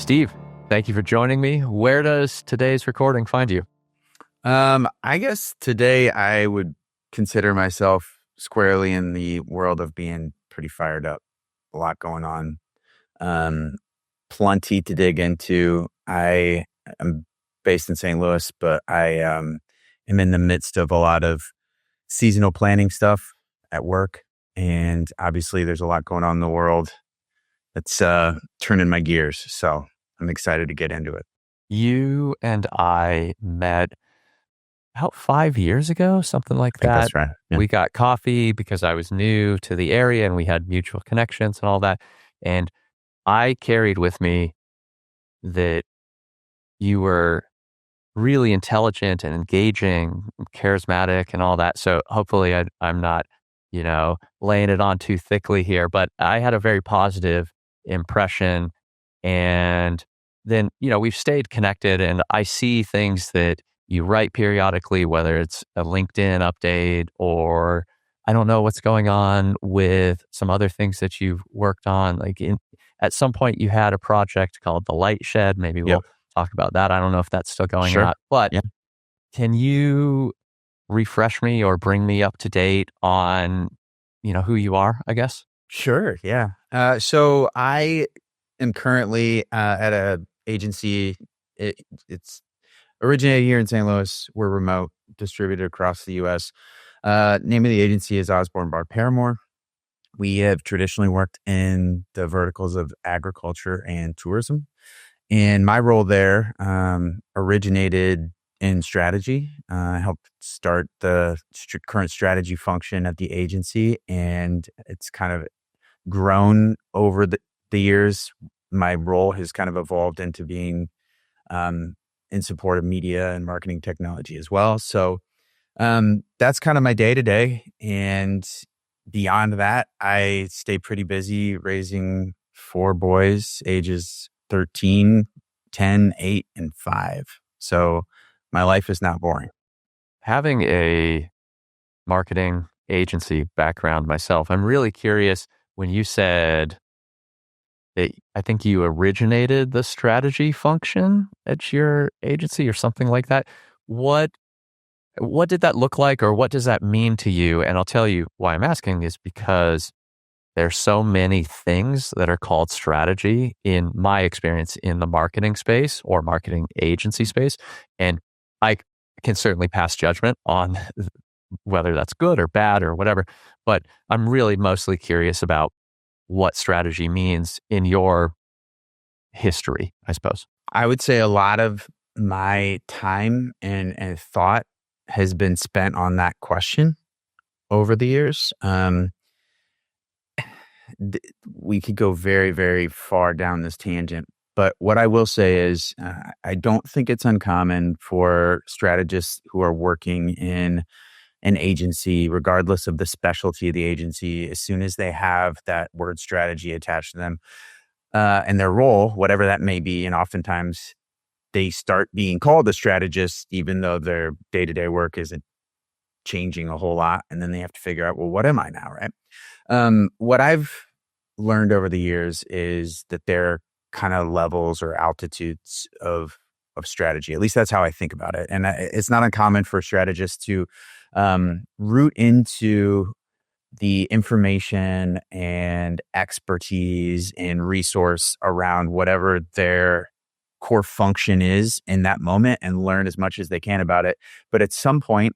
Steve, thank you for joining me. Where does today's recording find you? I guess today I would consider myself squarely in the world of being pretty fired up. A lot going on. Um, Plenty to dig into. I am based in St. Louis, but I am in the midst of a lot of seasonal planning stuff at work. And obviously there's a lot going on in the world that's turning my gears. So I'm excited to get into it. You and I met about 5 years ago, something like I think that. that's right. Yeah. We got coffee because I was new to the area and we had mutual connections and all that. And I carried with me that you were really intelligent and engaging, charismatic and all that. So hopefully I'm not, laying it on too thickly here, but I had a very positive impression. And then, we've stayed connected and I see things that you write periodically, whether it's a LinkedIn update or I don't know what's going on with some other things that you've worked on. At some point you had a project called The Light Shed. Maybe we'll talk about that. I don't know if that's still going on, but can you refresh me or bring me up to date on, who you are, I guess? Sure. Yeah. So I am currently at a agency. It's originated here in St. Louis. We're remote, distributed across the U.S. Name of the agency is Osborne Barr Paramore. We have traditionally worked in the verticals of agriculture and tourism. And my role there originated in strategy. I helped start the current strategy function at the agency, and it's kind of grown over the years. My role has kind of evolved into being in support of media and marketing technology as well. So that's kind of my day to day. And beyond that, I stay pretty busy raising 4 boys, ages 13, 10, 8, and 5. So my life is not boring. Having a marketing agency background myself, I'm really curious when you said that I think you originated the strategy function at your agency or something like that. What did that look like, or what does that mean to you? And I'll tell you why I'm asking is because there's so many things that are called strategy in my experience in the marketing space or marketing agency space. And I can certainly pass judgment on whether that's good or bad or whatever. But I'm really mostly curious about what strategy means in your history, I suppose. I would say a lot of my time and thought has been spent on that question over the years. We could go very, very far down this tangent, but what I will say is I don't think it's uncommon for strategists who are working in an agency, regardless of the specialty of the agency, as soon as they have that word strategy attached to them and their role, whatever that may be, and oftentimes they start being called a strategist, even though their day-to-day work isn't changing a whole lot. And then they have to figure out, well, what am I now, right? What I've learned over the years is that there are kind of levels or altitudes of strategy. At least that's how I think about it. And it's not uncommon for strategists to root into the information and expertise and resource around whatever their core function is in that moment and learn as much as they can about it. But at some point,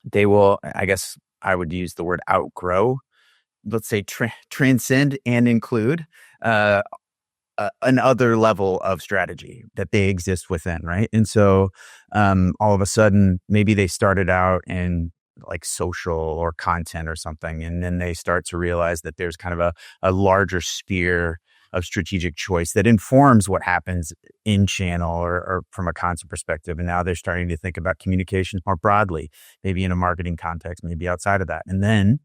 they will, I guess I would use the word outgrow, let's say transcend and include another level of strategy that they exist within, right? And so all of a sudden, maybe they started out in like social or content or something, and then they start to realize that there's kind of a larger sphere of strategic choice that informs what happens in channel or from a content perspective. And now they're starting to think about communications more broadly, maybe in a marketing context, maybe outside of that. And then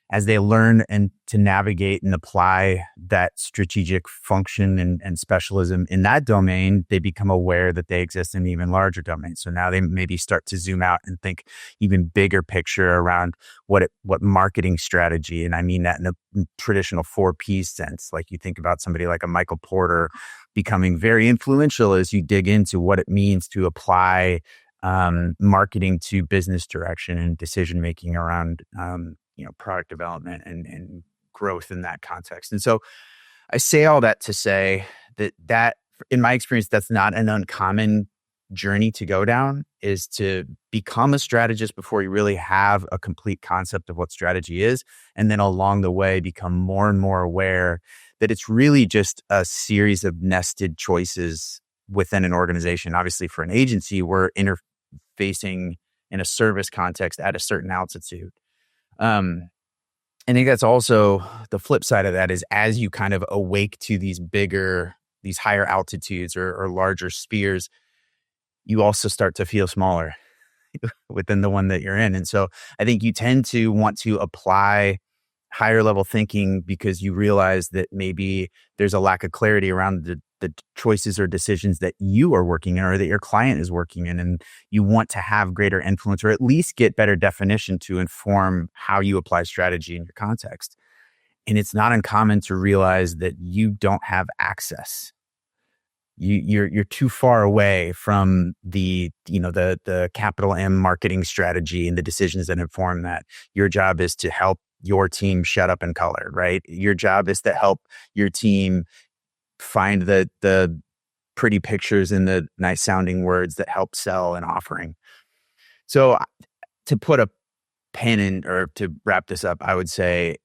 as they learn and to navigate and apply that strategic function and specialism in that domain, they become aware that they exist in an even larger domain. So now they maybe start to zoom out and think even bigger picture around what marketing strategy. And I mean that in a traditional 4P sense. Like you think about somebody like a Michael Porter becoming very influential as you dig into what it means to apply marketing to business direction and decision making around product development and growth in that context. And so I say all that to say that in my experience, that's not an uncommon journey to go down, is to become a strategist before you really have a complete concept of what strategy is. And then along the way, become more and more aware that it's really just a series of nested choices within an organization. Obviously, for an agency, we're interfacing in a service context at a certain altitude. I think that's also the flip side of that, is as you kind of awake to these higher altitudes or larger spheres, you also start to feel smaller within the one that you're in. And so I think you tend to want to apply higher level thinking because you realize that maybe there's a lack of clarity around the choices or decisions that you are working in or that your client is working in. And you want to have greater influence or at least get better definition to inform how you apply strategy in your context. And it's not uncommon to realize that you don't have access. You're too far away from the capital M marketing strategy and the decisions that inform that. Your job is to help your team shut up and color, right? Your job is to help your team find the pretty pictures and the nice sounding words that help sell an offering. So to put a pin in, or to wrap this up, I would say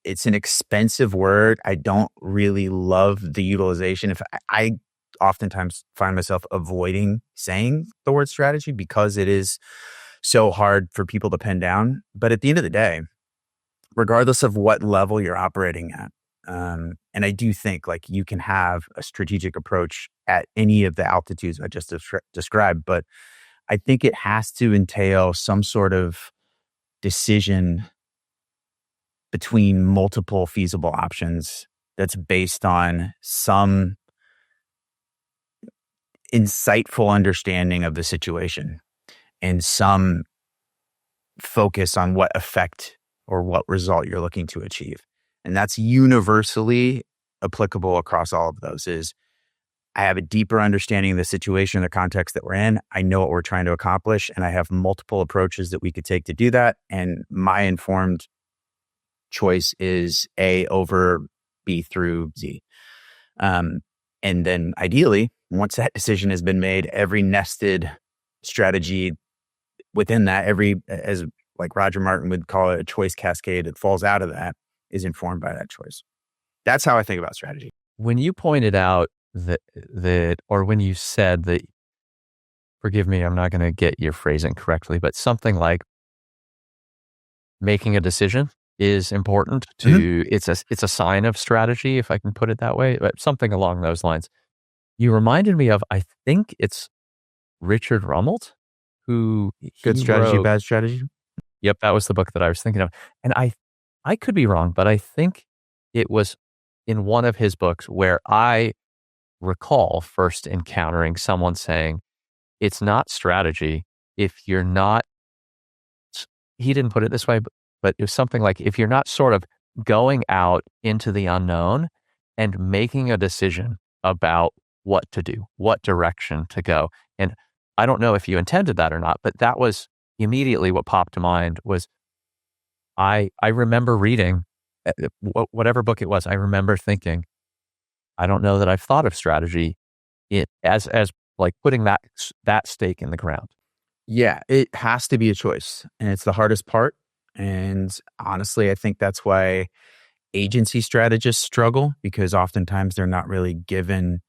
it's an expensive word. I don't really love the utilization. If I oftentimes find myself avoiding saying the word strategy because it is so hard for people to pin down. But at the end of the day, regardless of what level you're operating at, and I do think like you can have a strategic approach at any of the altitudes I just described, but I think it has to entail some sort of decision between multiple feasible options that's based on some insightful understanding of the situation and some focus on what effect or what result you're looking to achieve. And that's universally applicable across all of those. Is I have a deeper understanding of the situation, the context that we're in. I know what we're trying to accomplish, and I have multiple approaches that we could take to do that. And my informed choice is A over B through Z. And then ideally, once that decision has been made, every nested strategy within that, as like Roger Martin would call it, a choice cascade that falls out of that, is informed by that choice. That's how I think about strategy. When you pointed out that, or when you said that, forgive me, I'm not going to get your phrasing correctly, but something like making a decision is important to, it's a sign of strategy, if I can put it that way, but something along those lines. You reminded me of, I think it's Richard Rummelt, who Good Strategy, wrote, Bad Strategy. Yep, that was the book that I was thinking of. And I could be wrong, but I think it was in one of his books where I recall first encountering someone saying, it's not strategy if you're not, he didn't put it this way, but it was something like, if you're not sort of going out into the unknown and making a decision about what to do, what direction to go. And I don't know if you intended that or not, but that was immediately what popped to mind. Was I remember reading whatever book it was. I remember thinking, I don't know that I've thought of strategy as like putting that stake in the ground. Yeah, it has to be a choice, and it's the hardest part. And honestly, I think that's why agency strategists struggle, because oftentimes they're not really given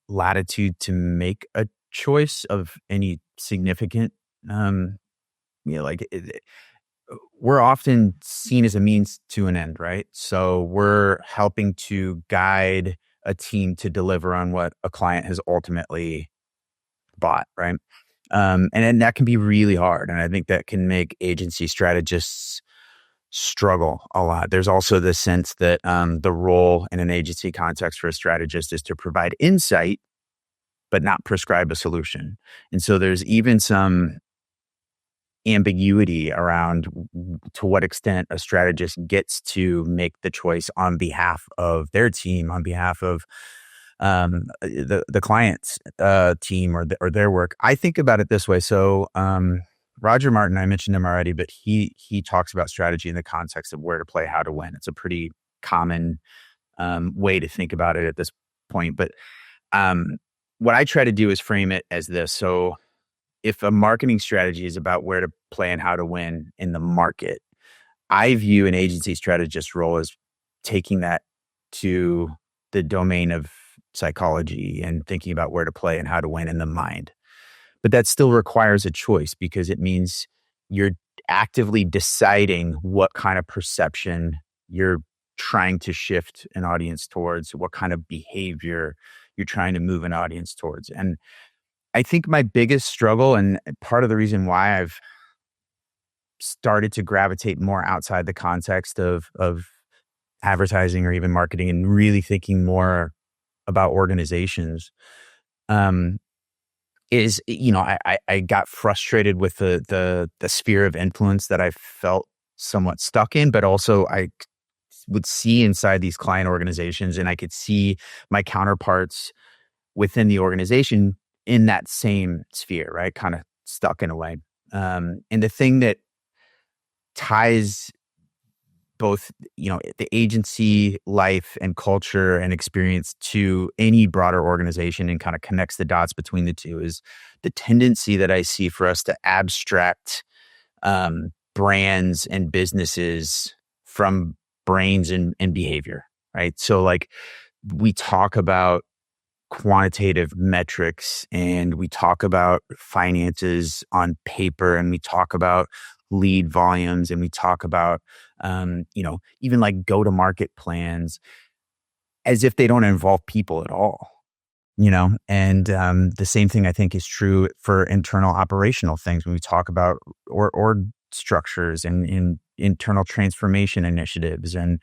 latitude to make a choice of any significant. We're often seen as a means to an end, right? So we're helping to guide a team to deliver on what a client has ultimately bought, right? And that can be really hard. And I think that can make agency strategists struggle a lot. There's also the sense that the role in an agency context for a strategist is to provide insight, but not prescribe a solution. And so there's even some ambiguity around to what extent a strategist gets to make the choice on behalf of their team, on behalf of the client's team or their work. I think about it this way. So Roger Martin, I mentioned him already, but he talks about strategy in the context of where to play, how to win. It's a pretty common way to think about it at this point. But what I try to do is frame it as this. So if a marketing strategy is about where to play and how to win in the market, I view an agency strategist role as taking that to the domain of psychology and thinking about where to play and how to win in the mind. But that still requires a choice because it means you're actively deciding what kind of perception you're trying to shift an audience towards, what kind of behavior you're trying to move an audience towards. And I think my biggest struggle, and part of the reason why I've started to gravitate more outside the context of advertising or even marketing and really thinking more about organizations, is, I got frustrated with the sphere of influence that I felt somewhat stuck in, but also I would see inside these client organizations and I could see my counterparts within the organization in that same sphere, right? Kind of stuck in a way. And the thing that ties both, the agency life and culture and experience to any broader organization and kind of connects the dots between the two is the tendency that I see for us to abstract brands and businesses from brains and behavior, right? So like we talk about quantitative metrics and we talk about finances on paper and we talk about lead volumes and we talk about even like go to market plans as if they don't involve people at all, and the same thing I think is true for internal operational things when we talk about org structures and in internal transformation initiatives. And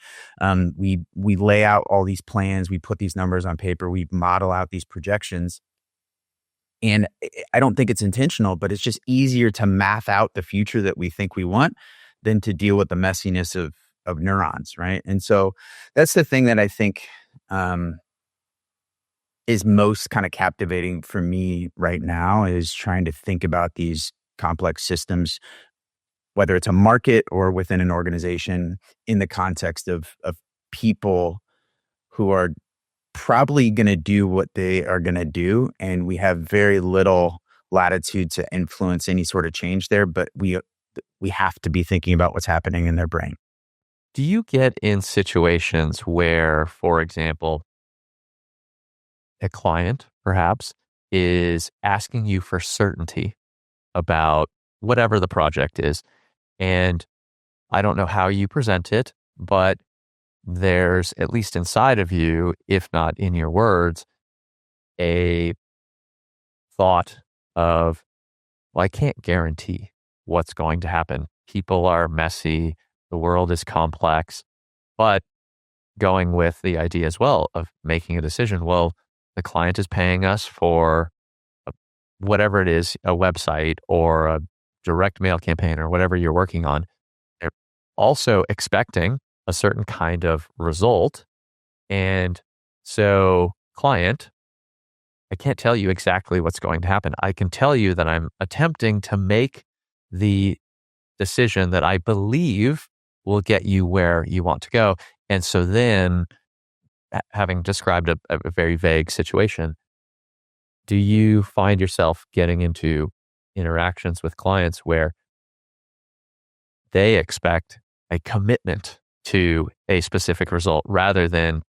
we lay out all these plans, we put these numbers on paper, we model out these projections. And I don't think it's intentional, but it's just easier to math out the future that we think we want than to deal with the messiness of neurons, right? And so that's the thing that I think is most kind of captivating for me right now is trying to think about these complex systems, whether it's a market or within an organization, in the context of people who are probably going to do what they are going to do. And we have very little latitude to influence any sort of change there, but we have to be thinking about what's happening in their brain. Do you get in situations where, for example, a client perhaps is asking you for certainty about whatever the project is, and I don't know how you present it, but there's, at least inside of you, if not in your words, a thought of, well, I can't guarantee what's going to happen. People are messy. The world is complex. But going with the idea as well of making a decision, well, the client is paying us for whatever it is, a website or a direct mail campaign or whatever you're working on. They're also expecting a certain kind of result. And so, client, I can't tell you exactly what's going to happen. I can tell you that I'm attempting to make the decision that I believe will get you where you want to go. And so then, having described a very vague situation, do you find yourself getting into interactions with clients where they expect a commitment to a specific result rather than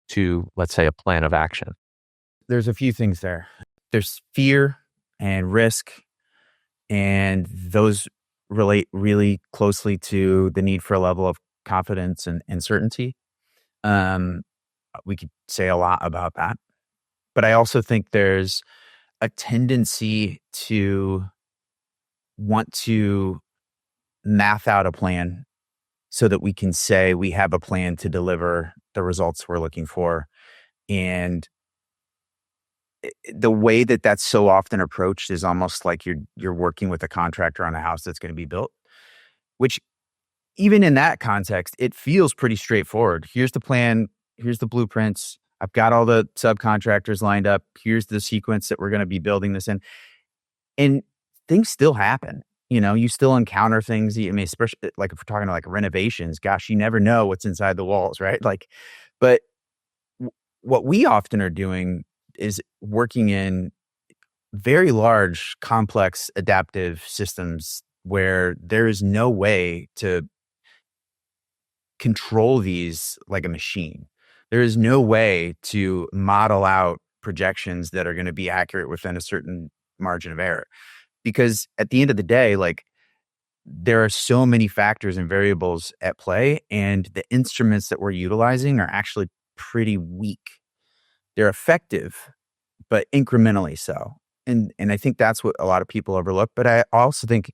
to, let's say, a plan of action? There's a few things there. There's fear and risk, and those relate really closely to the need for a level of confidence and certainty. We could say a lot about that. But I also think there's a tendency to want to math out a plan so that we can say we have a plan to deliver the results we're looking for. And the way that that's so often approached is almost like you're working with a contractor on a house that's going to be built, which even in that context, it feels pretty straightforward. Here's the plan. Here's the blueprints. I've got all the subcontractors lined up. Here's the sequence that we're going to be building this in. And things still happen. You still encounter things. I mean, especially like if we're talking like renovations, gosh, you never know what's inside the walls, right? Like, but what we often are doing is working in very large, complex, adaptive systems where there is no way to control these like a machine. There is no way to model out projections that are going to be accurate within a certain margin of error. Because at the end of the day, like there are so many factors and variables at play, and the instruments that we're utilizing are actually pretty weak. They're effective, but incrementally so. And I think that's what a lot of people overlook. But I also think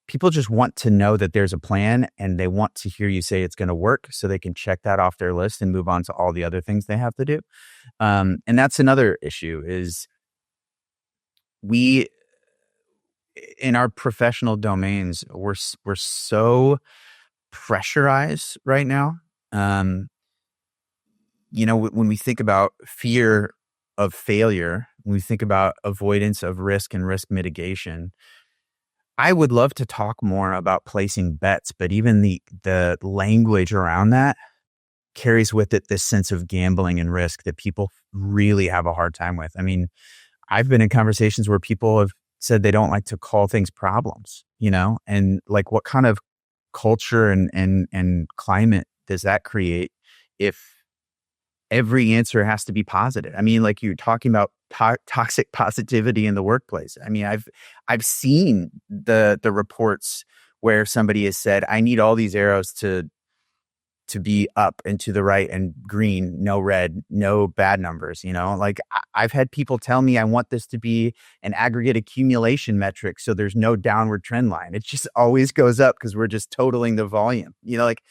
people just want to know that there's a plan, and they want to hear you say it's going to work so they can check that off their list and move on to all the other things they have to do. And that's another issue is we, in our professional domains, we're so pressurized right now. When we think about fear of failure, when we think about avoidance of risk and risk mitigation, I would love to talk more about placing bets, but even the language around that carries with it this sense of gambling and risk that people really have a hard time with. I mean, I've been in conversations where people have said they don't like to call things problems, and like what kind of culture and climate does that create if every answer has to be positive? I mean, like you're talking about toxic positivity in the workplace. I mean, I've seen the reports where somebody has said, I need all these arrows to be up and to the right and green, no red, no bad numbers. Like I've had people tell me I want this to be an aggregate accumulation metric, so there's no downward trend line. It just always goes up because we're just totaling the volume. Like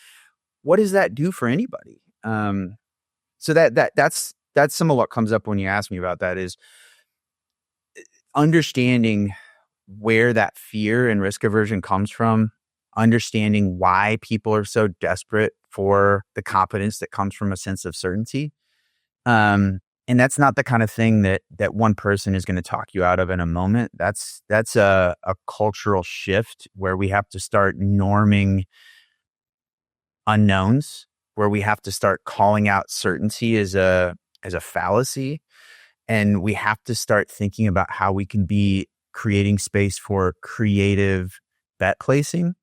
what does that do for anybody? So that's some of what comes up when you ask me about that is understanding where that fear and risk aversion comes from, understanding why people are so desperate for the confidence that comes from a sense of certainty. And that's not the kind of thing that one person is going to talk you out of in a moment. That's a cultural shift where we have to start norming unknowns, where we have to start calling out certainty as a fallacy. And we have to start thinking about how we can be creating space for creative bet placing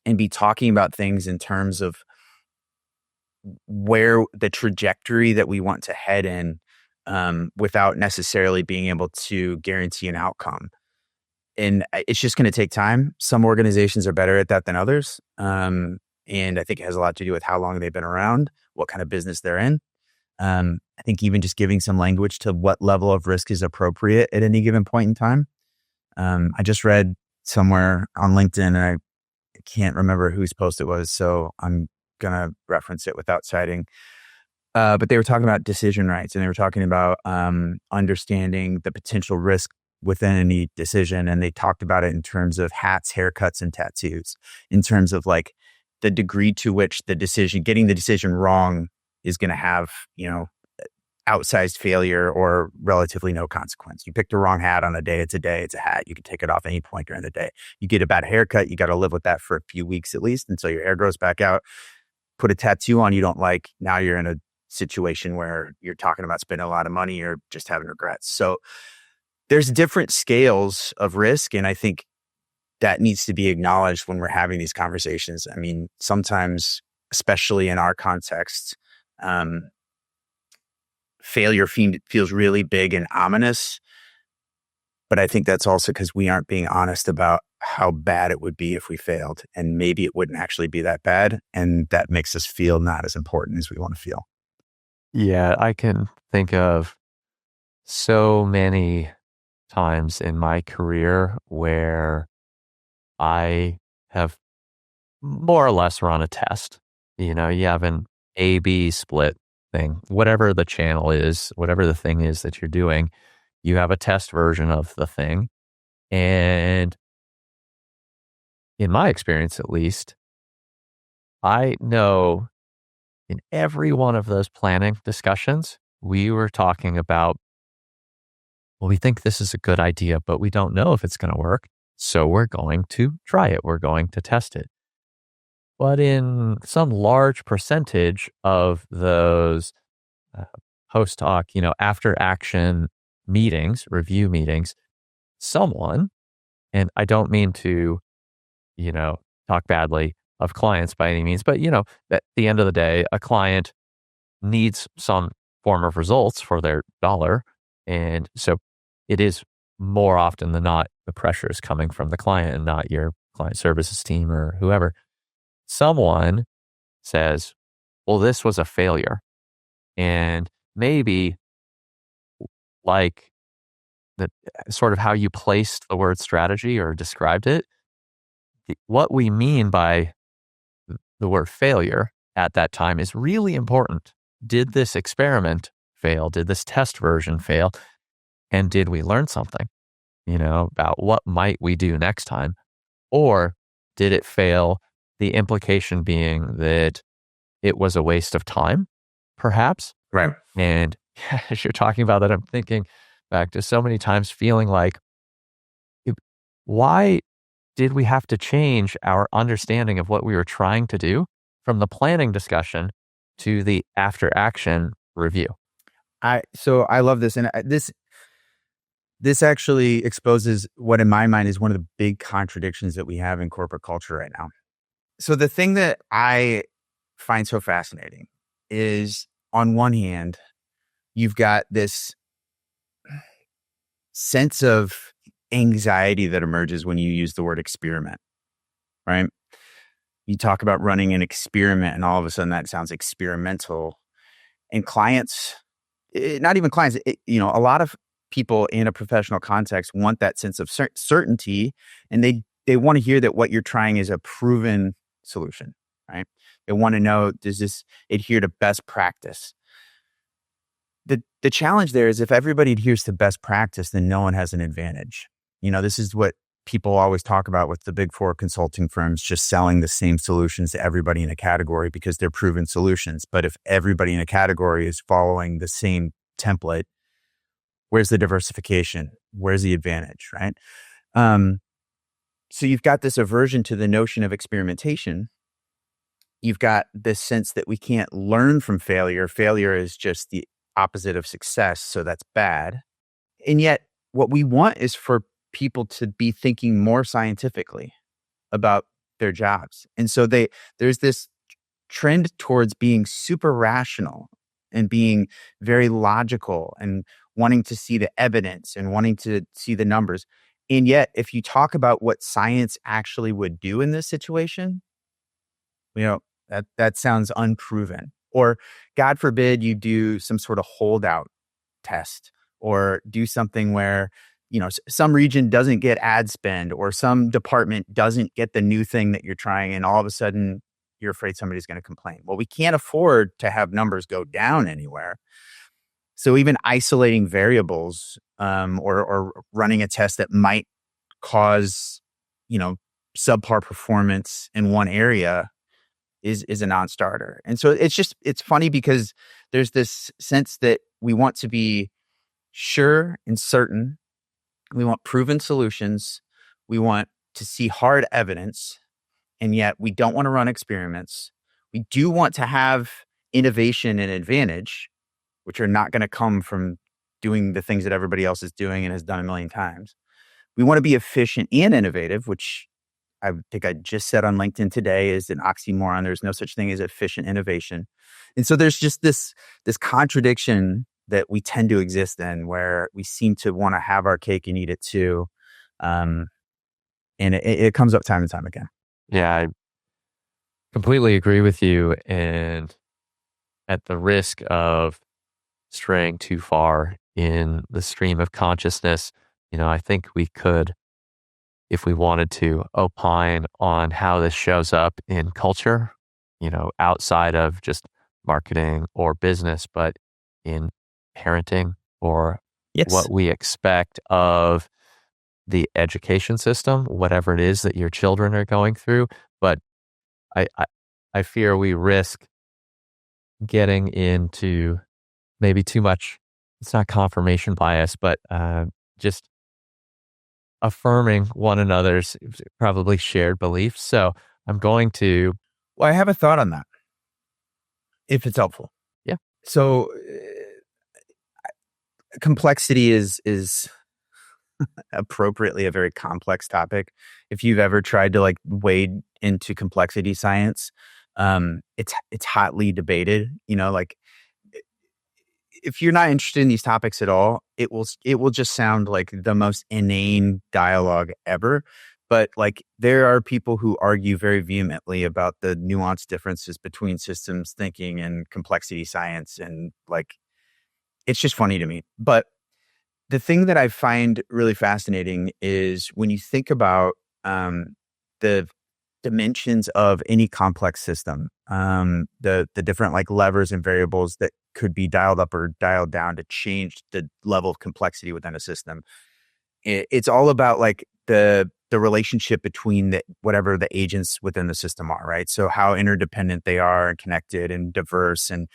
and be talking about things in terms of where the trajectory that we want to head in, without necessarily being able to guarantee an outcome. And it's just going to take time. Some organizations are better at that than others. And I think it has a lot to do with how long they've been around, what kind of business they're in. I think even just giving some language to what level of risk is appropriate at any given point in time. I just read somewhere on LinkedIn, and I can't remember whose post it was, so I'm going to reference it without citing. But they were talking about decision rights, and they were talking about understanding the potential risk within any decision. And they talked about it in terms of hats, haircuts, and tattoos, in terms of like the degree to which getting the decision wrong is going to have, outsized failure or relatively no consequence. You pick the wrong hat on a day, it's a hat. You can take it off any point during the day. You get a bad haircut, you got to live with that for a few weeks at least until your hair grows back out. Put a tattoo on you don't like, now you're in a situation where you're talking about spending a lot of money or just having regrets. So there's different scales of risk, and I think that needs to be acknowledged when we're having these conversations. I mean, sometimes, especially in our context, failure feels really big and ominous. But I think that's also because we aren't being honest about how bad it would be if we failed. And maybe it wouldn't actually be that bad. And that makes us feel not as important as we want to feel. Yeah, I can think of so many times in my career where I have more or less run a test. You have an A/B split thing, whatever the channel is, whatever the thing is that you're doing, you have a test version of the thing. And in my experience, at least, I know in every one of those planning discussions, we were talking about, well, we think this is a good idea, but we don't know if it's going to work. So we're going to try it. We're going to test it. But in some large percentage of those post hoc, after action meetings, review meetings, someone, and I don't mean to, talk badly of clients by any means, but, at the end of the day, a client needs some form of results for their dollar. And so it is more often than not, the pressure is coming from the client and not your client services team or whoever. Someone says, well, this was a failure. And maybe like the sort of how you placed the word strategy or described it, what we mean by the word failure at that time is really important. Did this experiment fail? Did this test version fail? And did we learn something, about what might we do next time? Or did it fail? The implication being that it was a waste of time, perhaps. Right. And as you're talking about that, I'm thinking back to so many times feeling like, why did we have to change our understanding of what we were trying to do from the planning discussion to the after action review? So I love this. And this actually exposes what in my mind is one of the big contradictions that we have in corporate culture right now. So the thing that I find so fascinating is, on one hand, you've got this sense of anxiety that emerges when you use the word experiment, right? You talk about running an experiment and all of a sudden that sounds experimental. And clients, not even clients, a lot of people in a professional context want that sense of certainty, and they want to hear that what you're trying is a proven solution, right? They want to know, does this adhere to best practice? The challenge there is, if everybody adheres to best practice, then no one has an advantage. This is what people always talk about with the big four consulting firms, just selling the same solutions to everybody in a category because they're proven solutions. But if everybody in a category is following the same template, where's the diversification? Where's the advantage, right? So you've got this aversion to the notion of experimentation. You've got this sense that we can't learn from failure. Failure is just the opposite of success, so that's bad. And yet what we want is for people to be thinking more scientifically about their jobs. And so there's this trend towards being super rational and being very logical and wanting to see the evidence and wanting to see the numbers. And yet, if you talk about what science actually would do in this situation, that sounds unproven. Or God forbid you do some sort of holdout test, or do something where, some region doesn't get ad spend, or some department doesn't get the new thing that you're trying, and all of a sudden you're afraid somebody's going to complain. Well, we can't afford to have numbers go down anywhere. So even isolating variables, or running a test that might cause, subpar performance in one area is a non-starter. And so it's funny because there's this sense that we want to be sure and certain. We want proven solutions. We want to see hard evidence, and yet we don't want to run experiments. We do want to have innovation and advantage, which are not going to come from doing the things that everybody else is doing and has done a million times. We want to be efficient and innovative, which I think I just said on LinkedIn today is an oxymoron. There's no such thing as efficient innovation. And so there's just this contradiction that we tend to exist in, where we seem to want to have our cake and eat it too. And it comes up time and time again. Yeah, I completely agree with you. And at the risk of straying too far in the stream of consciousness, I think we could if we wanted to opine on how this shows up in culture, outside of just marketing or business, but in parenting or Yes. what we expect of the education system, whatever it is that your children are going through. But I, I, I fear we risk getting into maybe too much. It's not confirmation bias, but just affirming one another's probably shared beliefs. So I'm going to, Well, I have a thought on that, if it's helpful. yeah, So, complexity is appropriately a very complex topic. If you've ever tried to like wade into complexity science, it's hotly debated. Like if you're not interested in these topics at all, it will just sound like the most inane dialogue ever. But like there are people who argue very vehemently about the nuanced differences between systems thinking and complexity science, and like it's just funny to me. But the thing that I find really fascinating is when you think about the dimensions of any complex system, the different like levers and variables that could be dialed up or dialed down to change the level of complexity within a system. It's all about like the relationship between whatever the agents within the system are, right? So how interdependent they are and connected and diverse. And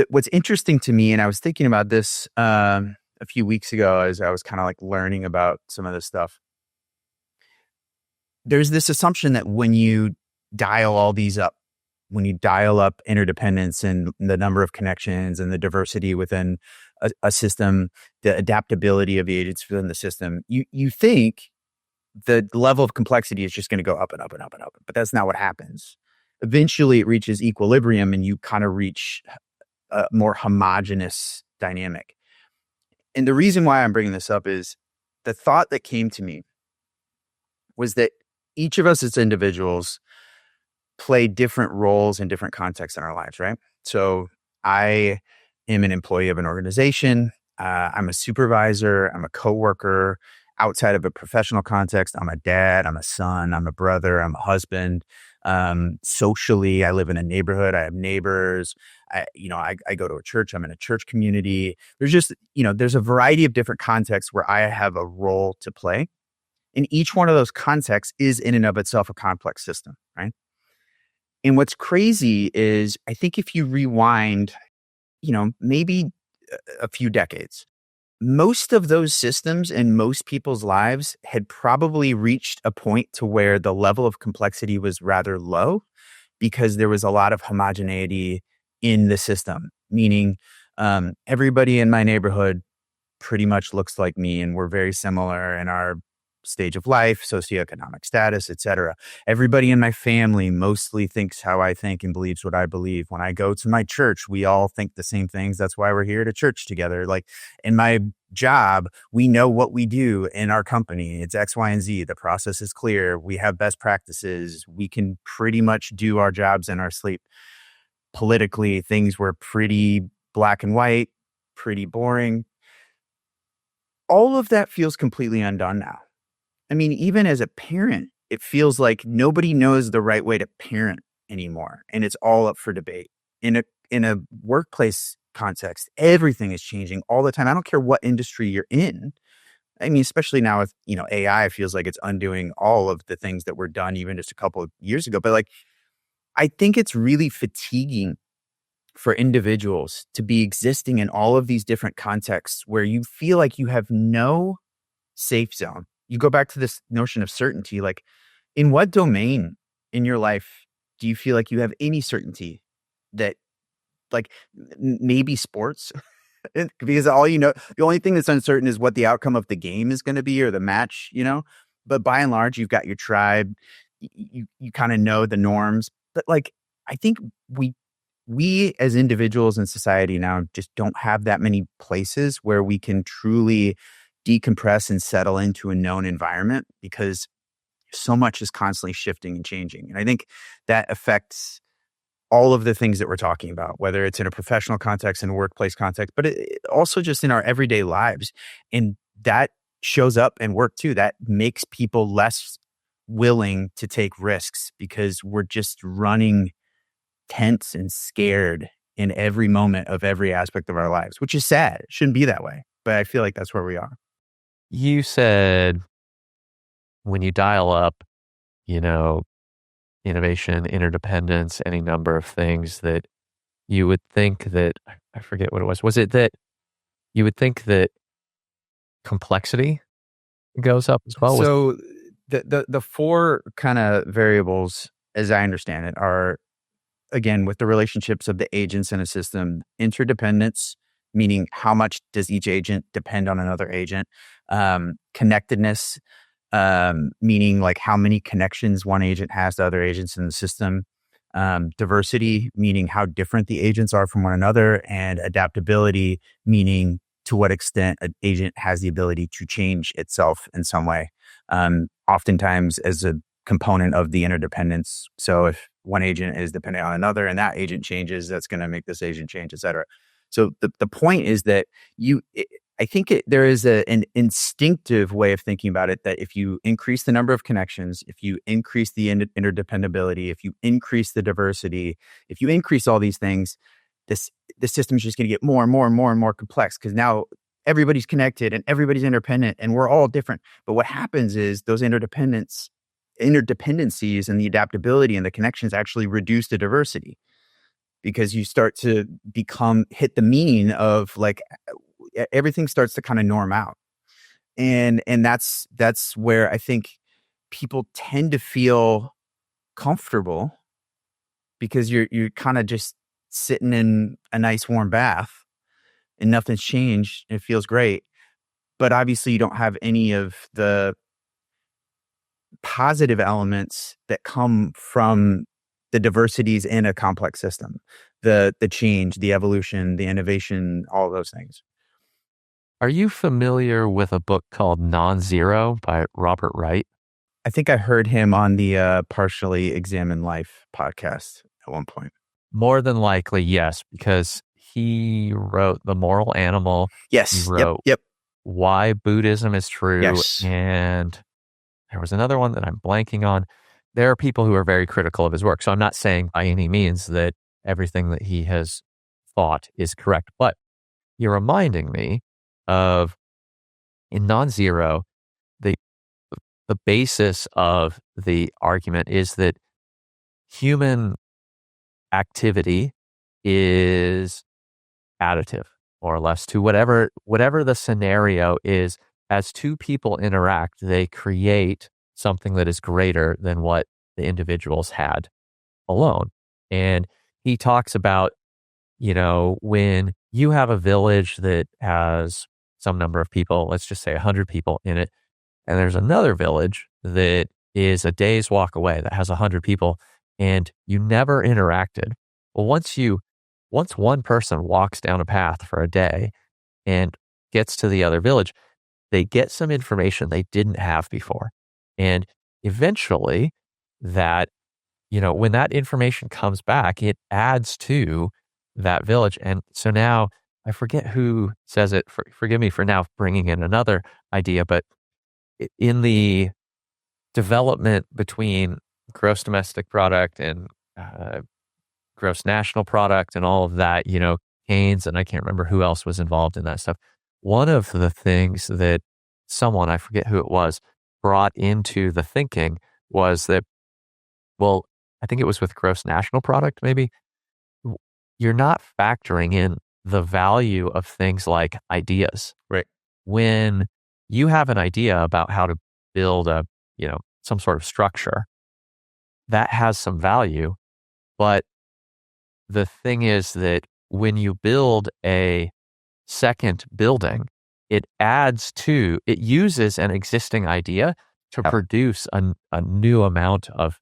what's interesting to me, and I was thinking about this a few weeks ago as I was kind of like learning about some of this stuff. There's this assumption that when you dial all these up, when you dial up interdependence and the number of connections and the diversity within a system, the adaptability of the agents within the system, you think the level of complexity is just going to go up and up and up and up. But that's not what happens. Eventually, it reaches equilibrium and you kind of reach a more homogeneous dynamic. And the reason why I'm bringing this up is the thought that came to me was that each of us as individuals play different roles in different contexts in our lives, right? So I am an employee of an organization. I'm a supervisor. I'm a coworker. Outside of a professional context, I'm a dad. I'm a son. I'm a brother. I'm a husband. Socially, I live in a neighborhood. I have neighbors. I go to a church. I'm in a church community. There's just, there's a variety of different contexts where I have a role to play. And each one of those contexts is in and of itself a complex system, right? And what's crazy is I think if you rewind, maybe a few decades, most of those systems in most people's lives had probably reached a point to where the level of complexity was rather low because there was a lot of homogeneity in the system, meaning everybody in my neighborhood pretty much looks like me and we're very similar in our stage of life, socioeconomic status, etc. Everybody in my family mostly thinks how I think and believes what I believe. When I go to my church, we all think the same things. That's why we're here to church together. Like in my job, we know what we do in our company. It's X, Y, and Z. The process is clear. We have best practices. We can pretty much do our jobs in our sleep. Politically, things were pretty black and white, pretty boring. All of that feels completely undone now. I mean, even as a parent, it feels like nobody knows the right way to parent anymore, and it's all up for debate. In a workplace context, everything is changing all the time. I don't care what industry you're in. I mean, especially now with AI, feels like it's undoing all of the things that were done even just a couple of years ago. But like, I think it's really fatiguing for individuals to be existing in all of these different contexts where you feel like you have no safe zone. You go back to this notion of certainty. Like, in what domain in your life do you feel like you have any certainty that, like, maybe sports? Because the only thing that's uncertain is what the outcome of the game is going to be or the match, But by and large, you've got your tribe. You kind of know the norms. But like, I think we as individuals in society now just don't have that many places where we can truly decompress and settle into a known environment because so much is constantly shifting and changing. And I think that affects all of the things that we're talking about, whether it's in a professional context, in a workplace context, but also just in our everyday lives. And that shows up in work too. That makes people less willing to take risks because we're just running tense and scared in every moment of every aspect of our lives, which is sad. It shouldn't be that way, but I feel like that's where we are. You said when you dial up, you know, innovation, interdependence, any number of things that you would think that, I forget what it was. Was it that you would think that complexity goes up as well? So the four kind of variables, as I understand it, are, again, with the relationships of the agents in a system: interdependence, meaning how much does each agent depend on another agent; connectedness, meaning like how many connections one agent has to other agents in the system; diversity, meaning how different the agents are from one another; and adaptability, meaning to what extent an agent has the ability to change itself in some way, oftentimes as a component of the interdependence. So if one agent is dependent on another and that agent changes, that's going to make this agent change, et cetera. So the point is that I think there is an instinctive way of thinking about it, that if you increase the number of connections, if you increase the interdependability, if you increase the diversity, if you increase all these things, the system is just going to get more and more and more and more complex, because now everybody's connected and everybody's interdependent and we're all different. But what happens is those interdependencies and the adaptability and the connections actually reduce the diversity, because you start to hit the mean of like everything starts to kind of norm out. And that's where I think people tend to feel comfortable, because you're kind of just sitting in a nice warm bath and nothing's changed. It feels great. But obviously you don't have any of the positive elements that come from the diversities in a complex system, the change, the evolution, the innovation, all those things. Are you familiar with a book called Non-Zero by Robert Wright? I think I heard him on the Partially Examined Life podcast at one point. More than likely, yes, because he wrote The Moral Animal. Yes. He wrote Yep. Why Buddhism is True. Yes. And there was another one that I'm blanking on. There are people who are very critical of his work. So I'm not saying by any means that everything that he has thought is correct, but you're reminding me of, in Non-Zero, the basis of the argument is that human activity is additive, more or less, to whatever the scenario is. As two people interact, they create something that is greater than what the individuals had alone. And he talks about, when you have a village that has some number of people, let's just say 100 people in it, and there's another village that is a day's walk away that has 100 people, and you never interacted. Well, once one person walks down a path for a day and gets to the other village, they get some information they didn't have before. And eventually that, when that information comes back, it adds to that village. And so now, I forget who says it, forgive me for now bringing in another idea, but in the development between gross domestic product and gross national product and all of that, Keynes, and I can't remember who else was involved in that stuff. One of the things that someone, I forget who it was, brought into the thinking was that, well, I think it was with gross national product, maybe, you're not factoring in the value of things like ideas. Right. When you have an idea about how to build some sort of structure, that has some value. But the thing is that when you build a second building, it uses an existing idea to produce a new amount of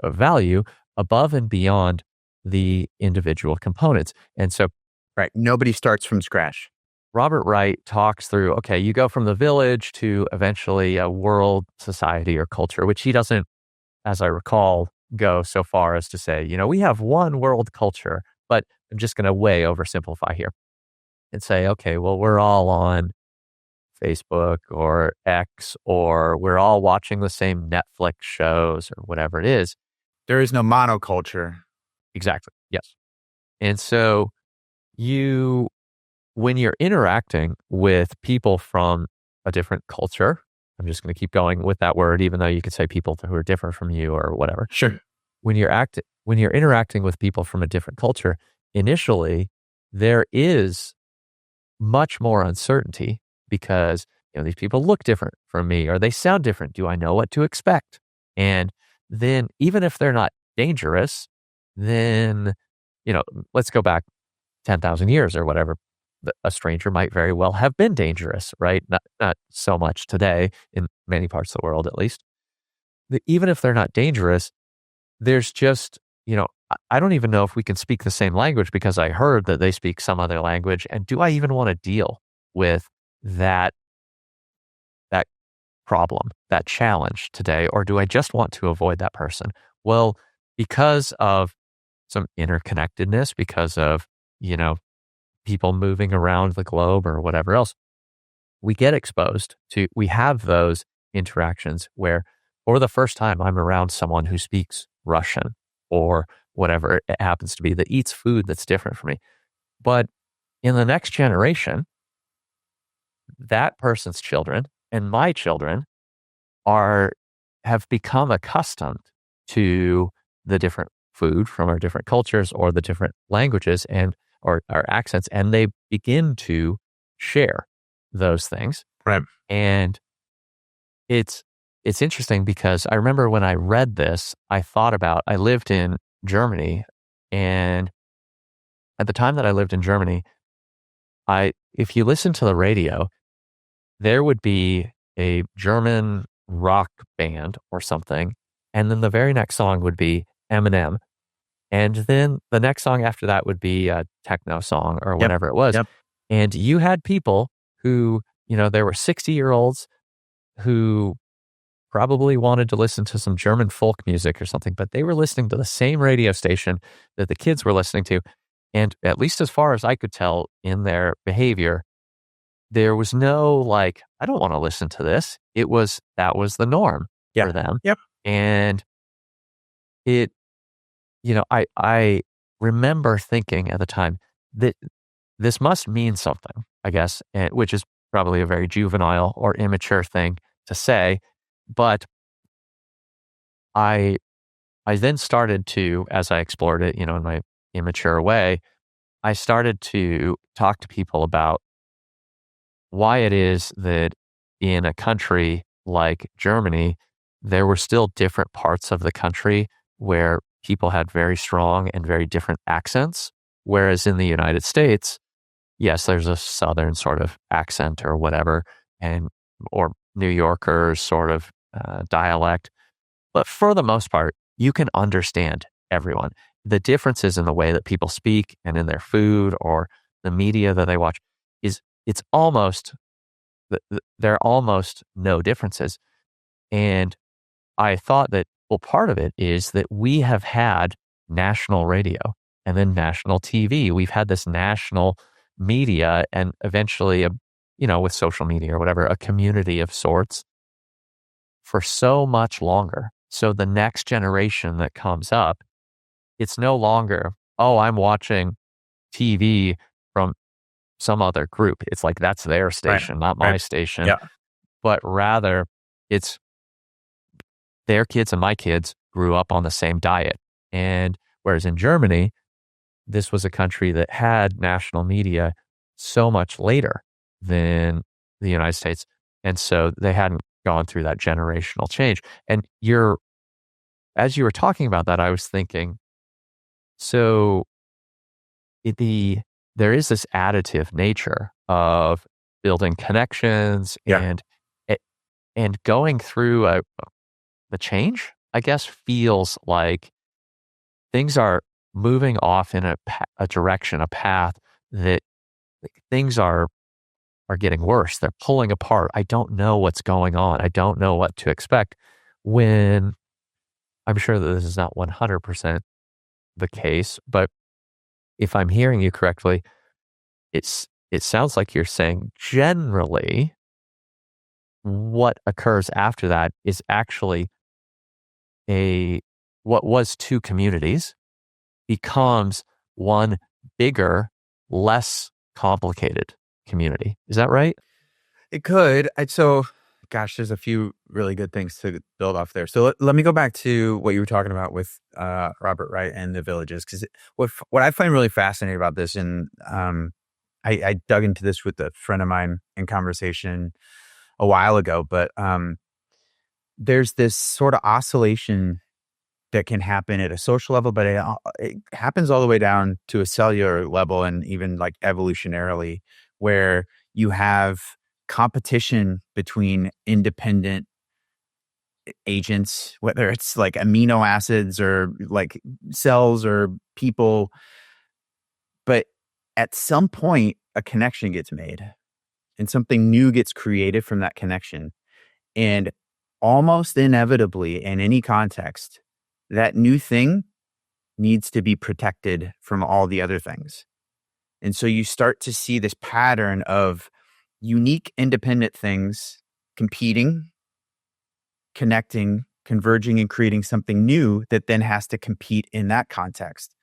value above and beyond the individual components. And so, right, nobody starts from scratch. Robert Wright talks through, okay, you go from the village to eventually a world society or culture, which he doesn't, as I recall, go so far as to say, we have one world culture, but I'm just going to way oversimplify here and say, okay, well, we're all on Facebook or X, or we're all watching the same Netflix shows or whatever it is. There is no monoculture. Exactly. Yes. And so when you're interacting with people from a different culture, I'm just going to keep going with that word, even though you could say people who are different from you or whatever. Sure. When you're interacting with people from a different culture, initially there is much more uncertainty because these people look different from me or they sound different. Do I know what to expect? And then even if they're not dangerous, then let's go back 10,000 years or whatever. A stranger might very well have been dangerous, right? Not so much today in many parts of the world, at least. Even if they're not dangerous, there's just, I don't even know if we can speak the same language because I heard that they speak some other language. And do I even want to deal with that problem, that challenge today? Or do I just want to avoid that person? Well, because of some interconnectedness, because of, people moving around the globe or whatever else, we get exposed to, we have those interactions where for the first time I'm around someone who speaks Russian or whatever it happens to be, that eats food that's different from me. But in the next generation, that person's children and my children have become accustomed to the different food from our different cultures or the different languages or our accents, and they begin to share those things. Right. And it's interesting because I remember when I read this, I lived in Germany, and at the time that I lived in Germany, if you listen to the radio, there would be a German rock band or something, and then the very next song would be Eminem. And then the next song after that would be a techno song or whatever it was. Yep. And you had people who, there were 60-year-olds who probably wanted to listen to some German folk music or something, but they were listening to the same radio station that the kids were listening to. And at least as far as I could tell in their behavior, there was no I don't want to listen to this. That was the norm for them. Yep. And I remember thinking at the time that this must mean something, I guess, which is probably a very juvenile or immature thing to say. But I then started to, as I explored it, in my immature way, I started to talk to people about why it is that in a country like Germany, there were still different parts of the country where people had very strong and very different accents. Whereas in the United States, yes, there's a Southern sort of accent or whatever, or New Yorker sort of dialect. But for the most part, you can understand everyone. The differences in the way that people speak and in their food or the media that they watch there are almost no differences. And I thought that, well, part of it is that we have had national radio and then national TV. We've had this national media and eventually, with social media or whatever, a community of sorts for so much longer. So the next generation that comes up, it's no longer, oh, I'm watching TV from some other group. It's like, that's their station, not my station. Yeah. But rather, it's their kids and my kids grew up on the same diet. And whereas in Germany, this was a country that had national media so much later than the United States. And so they hadn't gone through that generational change. And as you were talking about that, I was thinking, so there is this additive nature of building connections and going through the change, I guess, feels like things are moving off in a direction, a path that things are getting worse. They're pulling apart. I don't know what's going on. I don't know what to expect, when I'm sure that this is not 100% the case. But if I'm hearing you correctly, it sounds like you're saying generally what occurs after that is actually a what was two communities becomes one bigger, less complicated community. Is that right? It could. So, gosh, there's a few really good things to build off there. So let me go back to what you were talking about with Robert Wright and the villages, because what I find really fascinating about this, and I dug into this with a friend of mine in conversation a while ago, but there's this sort of oscillation that can happen at a social level, but it happens all the way down to a cellular level and even like evolutionarily, where you have competition between independent agents, whether it's like amino acids or like cells or people. But at some point, a connection gets made and something new gets created from that connection. And almost inevitably, in any context, that new thing needs to be protected from all the other things. And so you start to see this pattern of unique, independent things competing, connecting, converging, and creating something new that then has to compete in that context.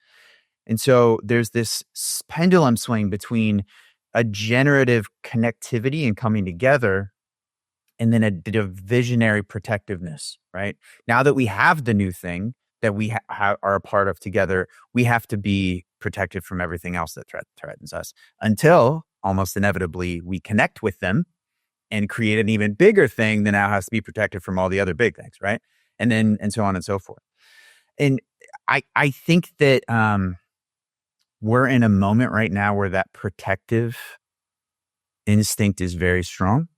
And so there's this pendulum swing between a generative connectivity and coming together, and then a divisionary protectiveness, right? Now that we have the new thing that we are a part of together, we have to be protected from everything else that threatens us, until almost inevitably we connect with them and create an even bigger thing that now has to be protected from all the other big things, right? And so on and so forth. And I think that we're in a moment right now where that protective instinct is very strong.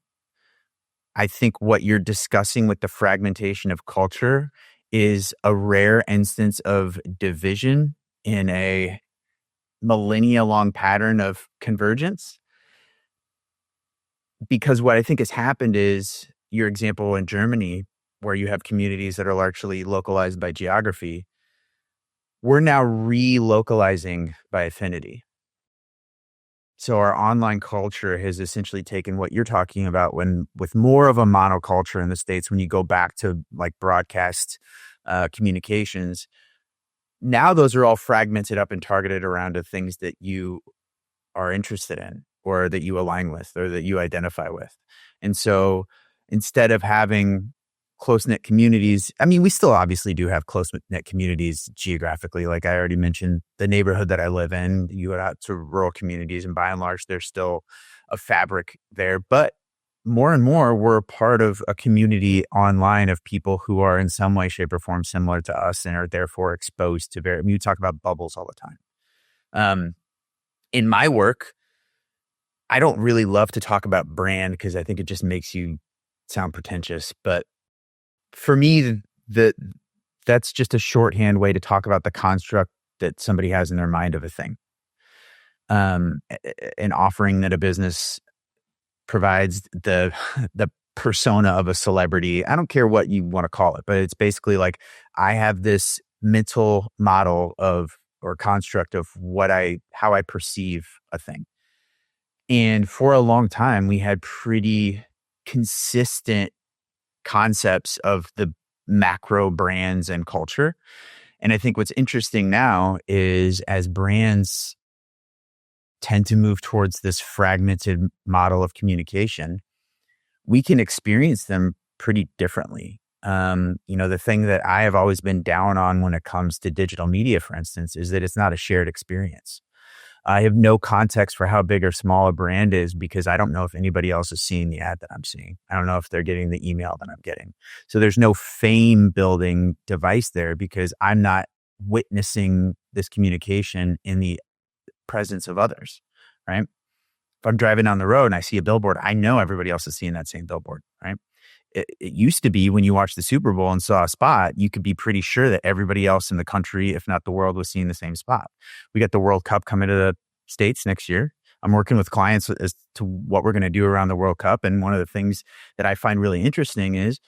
I think what you're discussing with the fragmentation of culture is a rare instance of division in a millennia long pattern of convergence. Because what I think has happened is your example in Germany, where you have communities that are largely localized by geography, we're now relocalizing by affinity. So our online culture has essentially taken what you're talking about with more of a monoculture in the States, when you go back to like broadcast communications. Now those are all fragmented up and targeted around the things that you are interested in, or that you align with, or that you identify with. And so instead of having close-knit communities, I mean, we still obviously do have close-knit communities geographically. Like I already mentioned, the neighborhood that I live in, you go out to rural communities, and by and large, there's still a fabric there. But more and more, we're a part of a community online of people who are in some way, shape, or form similar to us, and are therefore exposed to I mean, you talk about bubbles all the time. In my work, I don't really love to talk about brand because I think it just makes you sound pretentious. But for me, that's just a shorthand way to talk about the construct that somebody has in their mind of a thing. An offering that a business provides, the persona of a celebrity. I don't care what you want to call it, but it's basically like I have this mental model of, or construct of, how I perceive a thing. And for a long time, we had pretty consistent concepts of the macro brands and culture. And I think what's interesting now is, as brands tend to move towards this fragmented model of communication, we can experience them pretty differently. The thing that I have always been down on when it comes to digital media, for instance, is that it's not a shared experience. I have no context for how big or small a brand is, because I don't know if anybody else is seeing the ad that I'm seeing. I don't know if they're getting the email that I'm getting. So there's no fame building device there, because I'm not witnessing this communication in the presence of others, right? If I'm driving down the road and I see a billboard, I know everybody else is seeing that same billboard, right? It used to be, when you watched the Super Bowl and saw a spot, you could be pretty sure that everybody else in the country, if not the world, was seeing the same spot. We got the World Cup coming to the States next year. I'm working with clients as to what we're going to do around the World Cup. And one of the things that I find really interesting is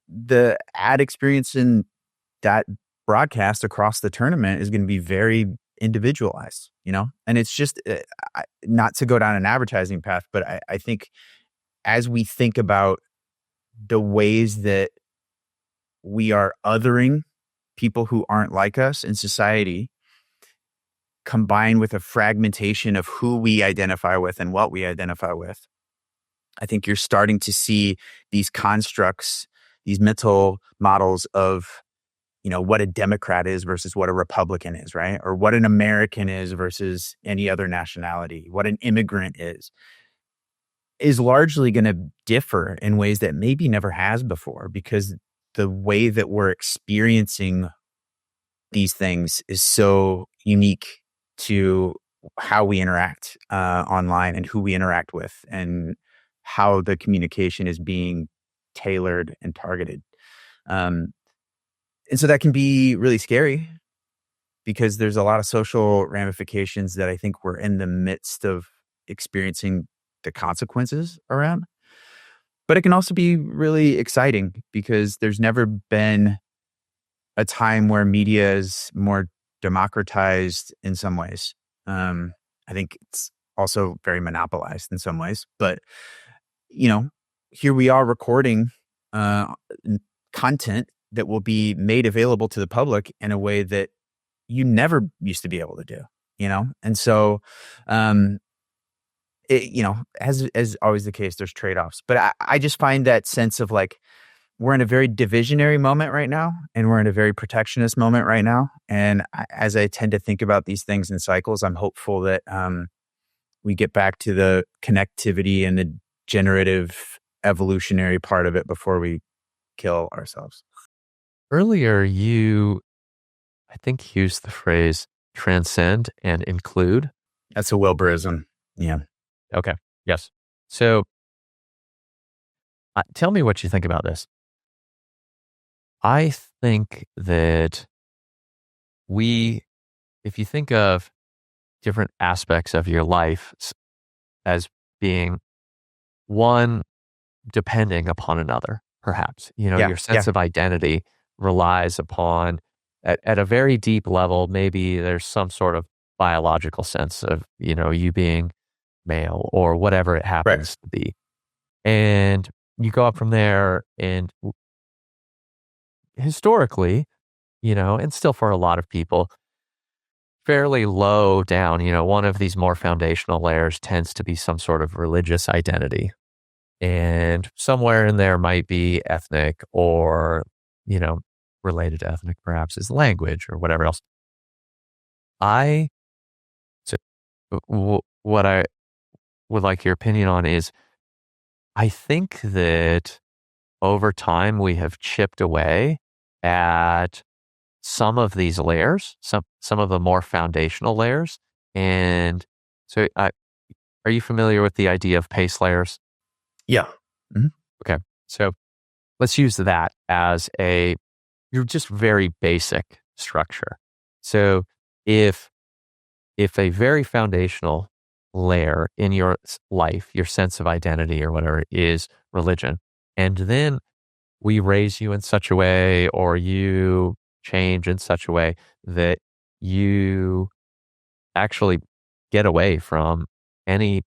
the ad experience in that broadcast across the tournament is going to be very individualized, And it's just not to go down an advertising path, but I think as we think about the ways that we are othering people who aren't like us in society, combined with a fragmentation of who we identify with and what we identify with, I think you're starting to see these constructs, these mental models of, what a Democrat is versus what a Republican is, right? Or what an American is versus any other nationality, what an immigrant is largely going to differ in ways that maybe never has before, because the way that we're experiencing these things is so unique to how we interact online and who we interact with and how the communication is being tailored and targeted. And so that can be really scary because there's a lot of social ramifications that I think we're in the midst of experiencing the consequences around. But it can also be really exciting because there's never been a time where media is more democratized in some ways. I think it's also very monopolized in some ways. But, here we are recording content that will be made available to the public in a way that you never used to be able to do, And so, as always the case, there's trade-offs. But I just find that sense of like, we're in a very divisionary moment right now, and we're in a very protectionist moment right now. And as I tend to think about these things in cycles, I'm hopeful that we get back to the connectivity and the generative evolutionary part of it before we kill ourselves. Earlier, I think, used the phrase transcend and include. That's a Wilberism. Yeah. Okay. Yes. So tell me what you think about this. I think that if you think of different aspects of your life as being one depending upon another, perhaps, your sense of identity relies upon, at a very deep level, maybe there's some sort of biological sense of, you being male or whatever it happens to be. And you go up from there, and historically, and still for a lot of people, fairly low down, one of these more foundational layers tends to be some sort of religious identity. And somewhere in there might be ethnic or, related to ethnic perhaps is language or whatever else. What I would like your opinion on is, I think that over time we have chipped away at some of these layers, some of the more foundational layers. And so are you familiar with the idea of pace layers? Yeah. Mm-hmm. Okay. So let's use that as your just very basic structure. So if a very foundational layer in your life, your sense of identity or whatever, is religion, and then we raise you in such a way, or you change in such a way that you actually get away from any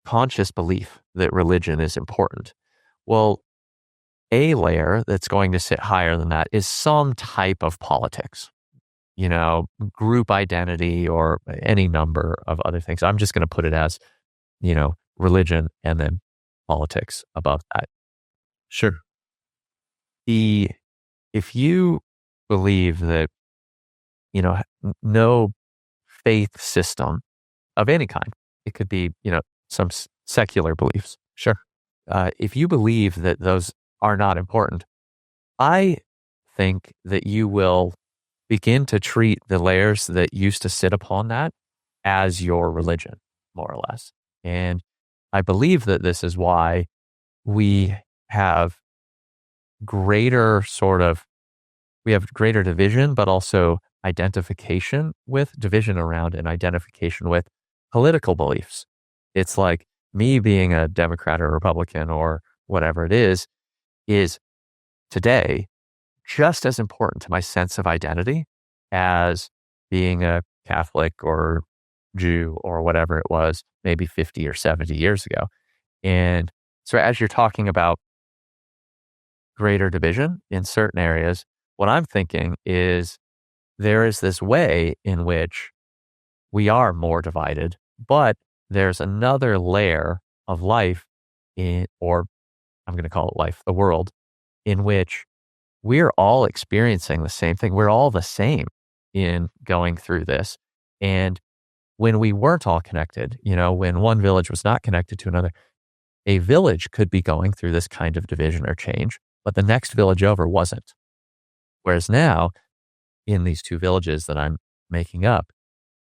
conscious belief that religion is important. Well, a layer that's going to sit higher than that is some type of politics, group identity or any number of other things. I'm just going to put it as, religion and then politics above that. Sure. If you believe that, no faith system of any kind, it could be, some secular beliefs. Sure. If you believe that those are not important, I think that you will begin to treat the layers that used to sit upon that as your religion, more or less. And I believe that this is why we have greater division, but also division around and identification with political beliefs. It's like me being a Democrat or Republican or whatever it is today just as important to my sense of identity as being a Catholic or Jew or whatever it was maybe 50 or 70 years ago. And So as you're talking about greater division in certain areas, what I'm thinking is there is this way in which we are more divided, but there's another layer of life or I'm going to call it life, the world, in which we're all experiencing the same thing. We're all the same in going through this. And when we weren't all connected, when one village was not connected to another, a village could be going through this kind of division or change, but the next village over wasn't. Whereas now, in these two villages that I'm making up,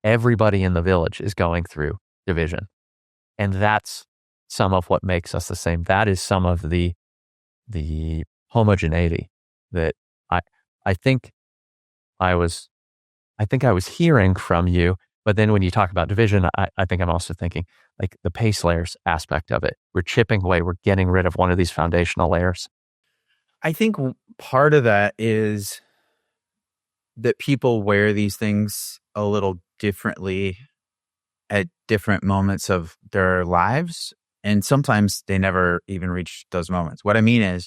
everybody in the village is going through division. And that's some of what makes us the same. That is some of the homogeneity that I I think I was hearing from you. But then when you talk about division, I think I'm also thinking like the base layers aspect of it. We're chipping away, we're getting rid of one of these foundational layers. I think part of that is that people wear these things a little differently at different moments of their lives. And sometimes they never even reach those moments. What I mean is,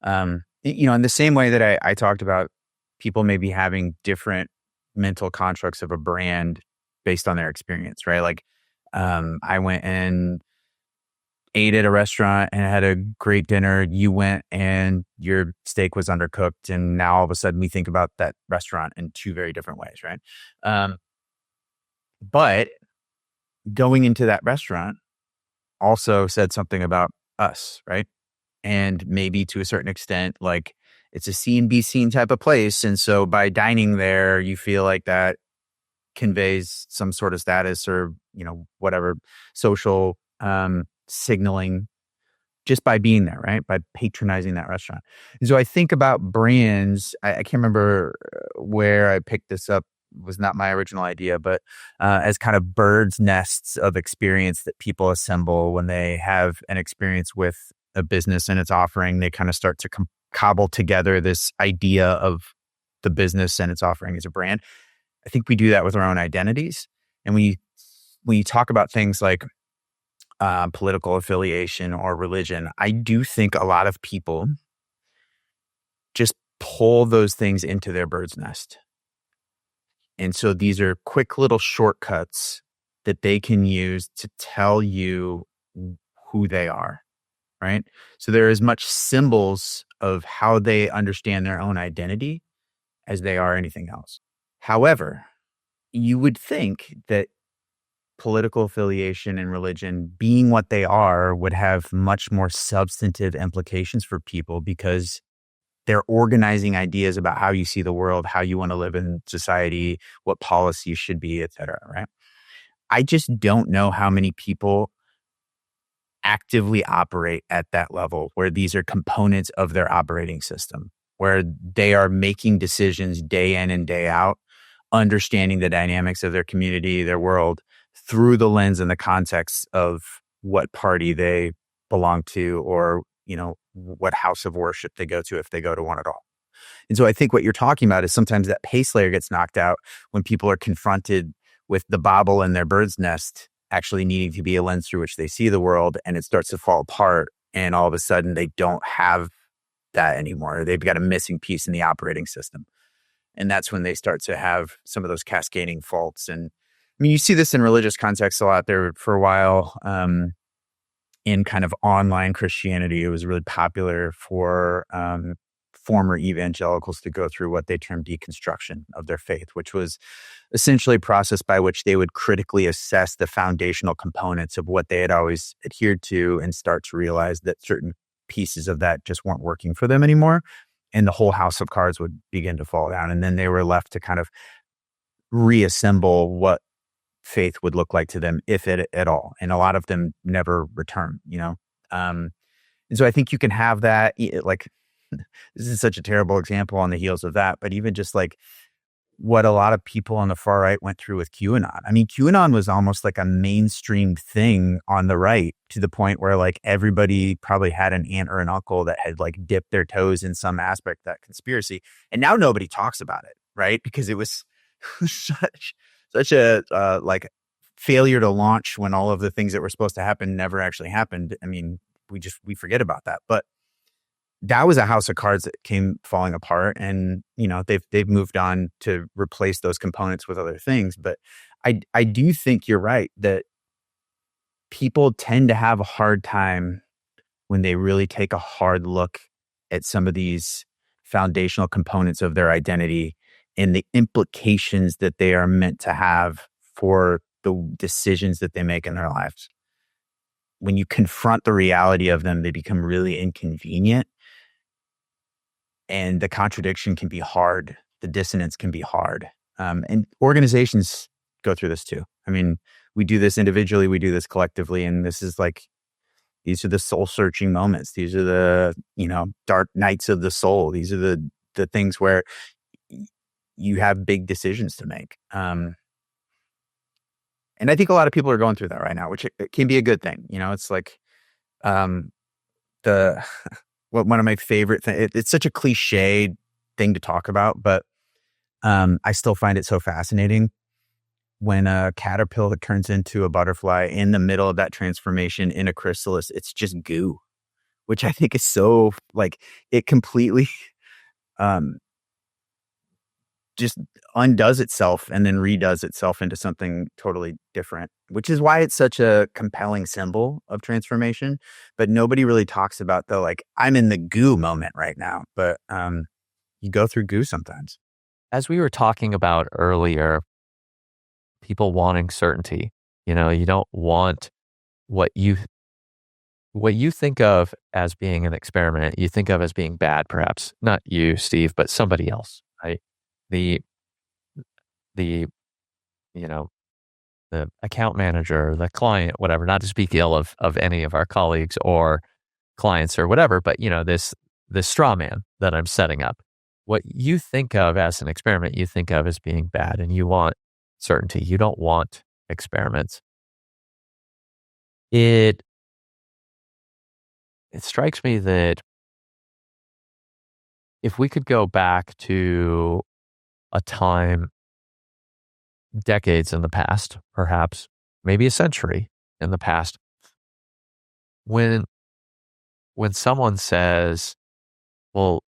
in the same way that I talked about people maybe having different mental constructs of a brand based on their experience, right? Like, I went and ate at a restaurant and had a great dinner. You went and your steak was undercooked. And now all of a sudden we think about that restaurant in two very different ways, right? But going into that restaurant also said something about us, right? And maybe to a certain extent, like it's a see and be seen type of place. And so by dining there, you feel like that conveys some sort of status or, whatever social signaling just by being there, right? By patronizing that restaurant. And so I think about brands. I can't remember where I picked this up. It was not my original idea, but as kind of birds' nests of experience that people assemble when they have an experience with a business and its offering, they kind of start to cobble together this idea of the business and its offering as a brand. I think we do that with our own identities. And when you talk about things like political affiliation or religion, I do think a lot of people just pull those things into their bird's nest. And so these are quick little shortcuts that they can use to tell you who they are, right? So there are as much symbols of how they understand their own identity as they are anything else. However, you would think that political affiliation and religion, being what they are, would have much more substantive implications for people because they're organizing ideas about how you see the world, how you want to live in society, what policies should be, et cetera, right? I just don't know how many people actively operate at that level where these are components of their operating system, where they are making decisions day in and day out, understanding the dynamics of their community, their world, through the lens and the context of what party they belong to or, what house of worship they go to if they go to one at all. And so I think what you're talking about is sometimes that pace layer gets knocked out when people are confronted with the bauble in their bird's nest actually needing to be a lens through which they see the world, and it starts to fall apart. And all of a sudden they don't have that anymore. They've got a missing piece in the operating system. And that's when they start to have some of those cascading faults. And I mean, you see this in religious contexts a lot. There for a while in kind of online Christianity, it was really popular for former evangelicals to go through what they termed deconstruction of their faith, which was essentially a process by which they would critically assess the foundational components of what they had always adhered to and start to realize that certain pieces of that just weren't working for them anymore. And the whole house of cards would begin to fall down. And then they were left to kind of reassemble what faith would look like to them, if it at all. And a lot of them never return, And so I think you can have that, like, this is such a terrible example on the heels of that, but even just like what a lot of people on the far right went through with QAnon. I mean, QAnon was almost like a mainstream thing on the right to the point where like everybody probably had an aunt or an uncle that had like dipped their toes in some aspect of that conspiracy. And now nobody talks about it, right? Because it was such a like failure to launch when all of the things that were supposed to happen never actually happened. I mean, we forget about that. But that was a house of cards that came falling apart, and they've moved on to replace those components with other things. But I do think you're right that people tend to have a hard time when they really take a hard look at some of these foundational components of their identity and the implications that they are meant to have for the decisions that they make in their lives. When you confront the reality of them, they become really inconvenient, and the contradiction can be hard. The dissonance can be hard. And organizations go through this too. I mean, we do this individually, we do this collectively, and this is like, these are the soul searching moments. These are the, dark nights of the soul. These are the things where you have big decisions to make. And I think a lot of people are going through that right now, which it can be a good thing. It's like, the one of my favorite things. It's such a cliche thing to talk about, but I still find it so fascinating when a caterpillar turns into a butterfly. In the middle of that transformation in a chrysalis, it's just goo, which I think is so, like, it completely just undoes itself and then redoes itself into something totally different, which is why it's such a compelling symbol of transformation. But nobody really talks about the, like, I'm in the goo moment right now, but you go through goo sometimes. As we were talking about earlier, people wanting certainty. You don't want what you think of as being an experiment, you think of as being bad, perhaps not you, Steve, but somebody else, right? The the account manager, the client, whatever, not to speak ill of any of our colleagues or clients or whatever, but this straw man that I'm setting up. What you think of as an experiment, you think of as being bad, and you want certainty. You don't want experiments. It strikes me that if we could go back to a time decades in the past, perhaps maybe a century in the past, when someone says, well,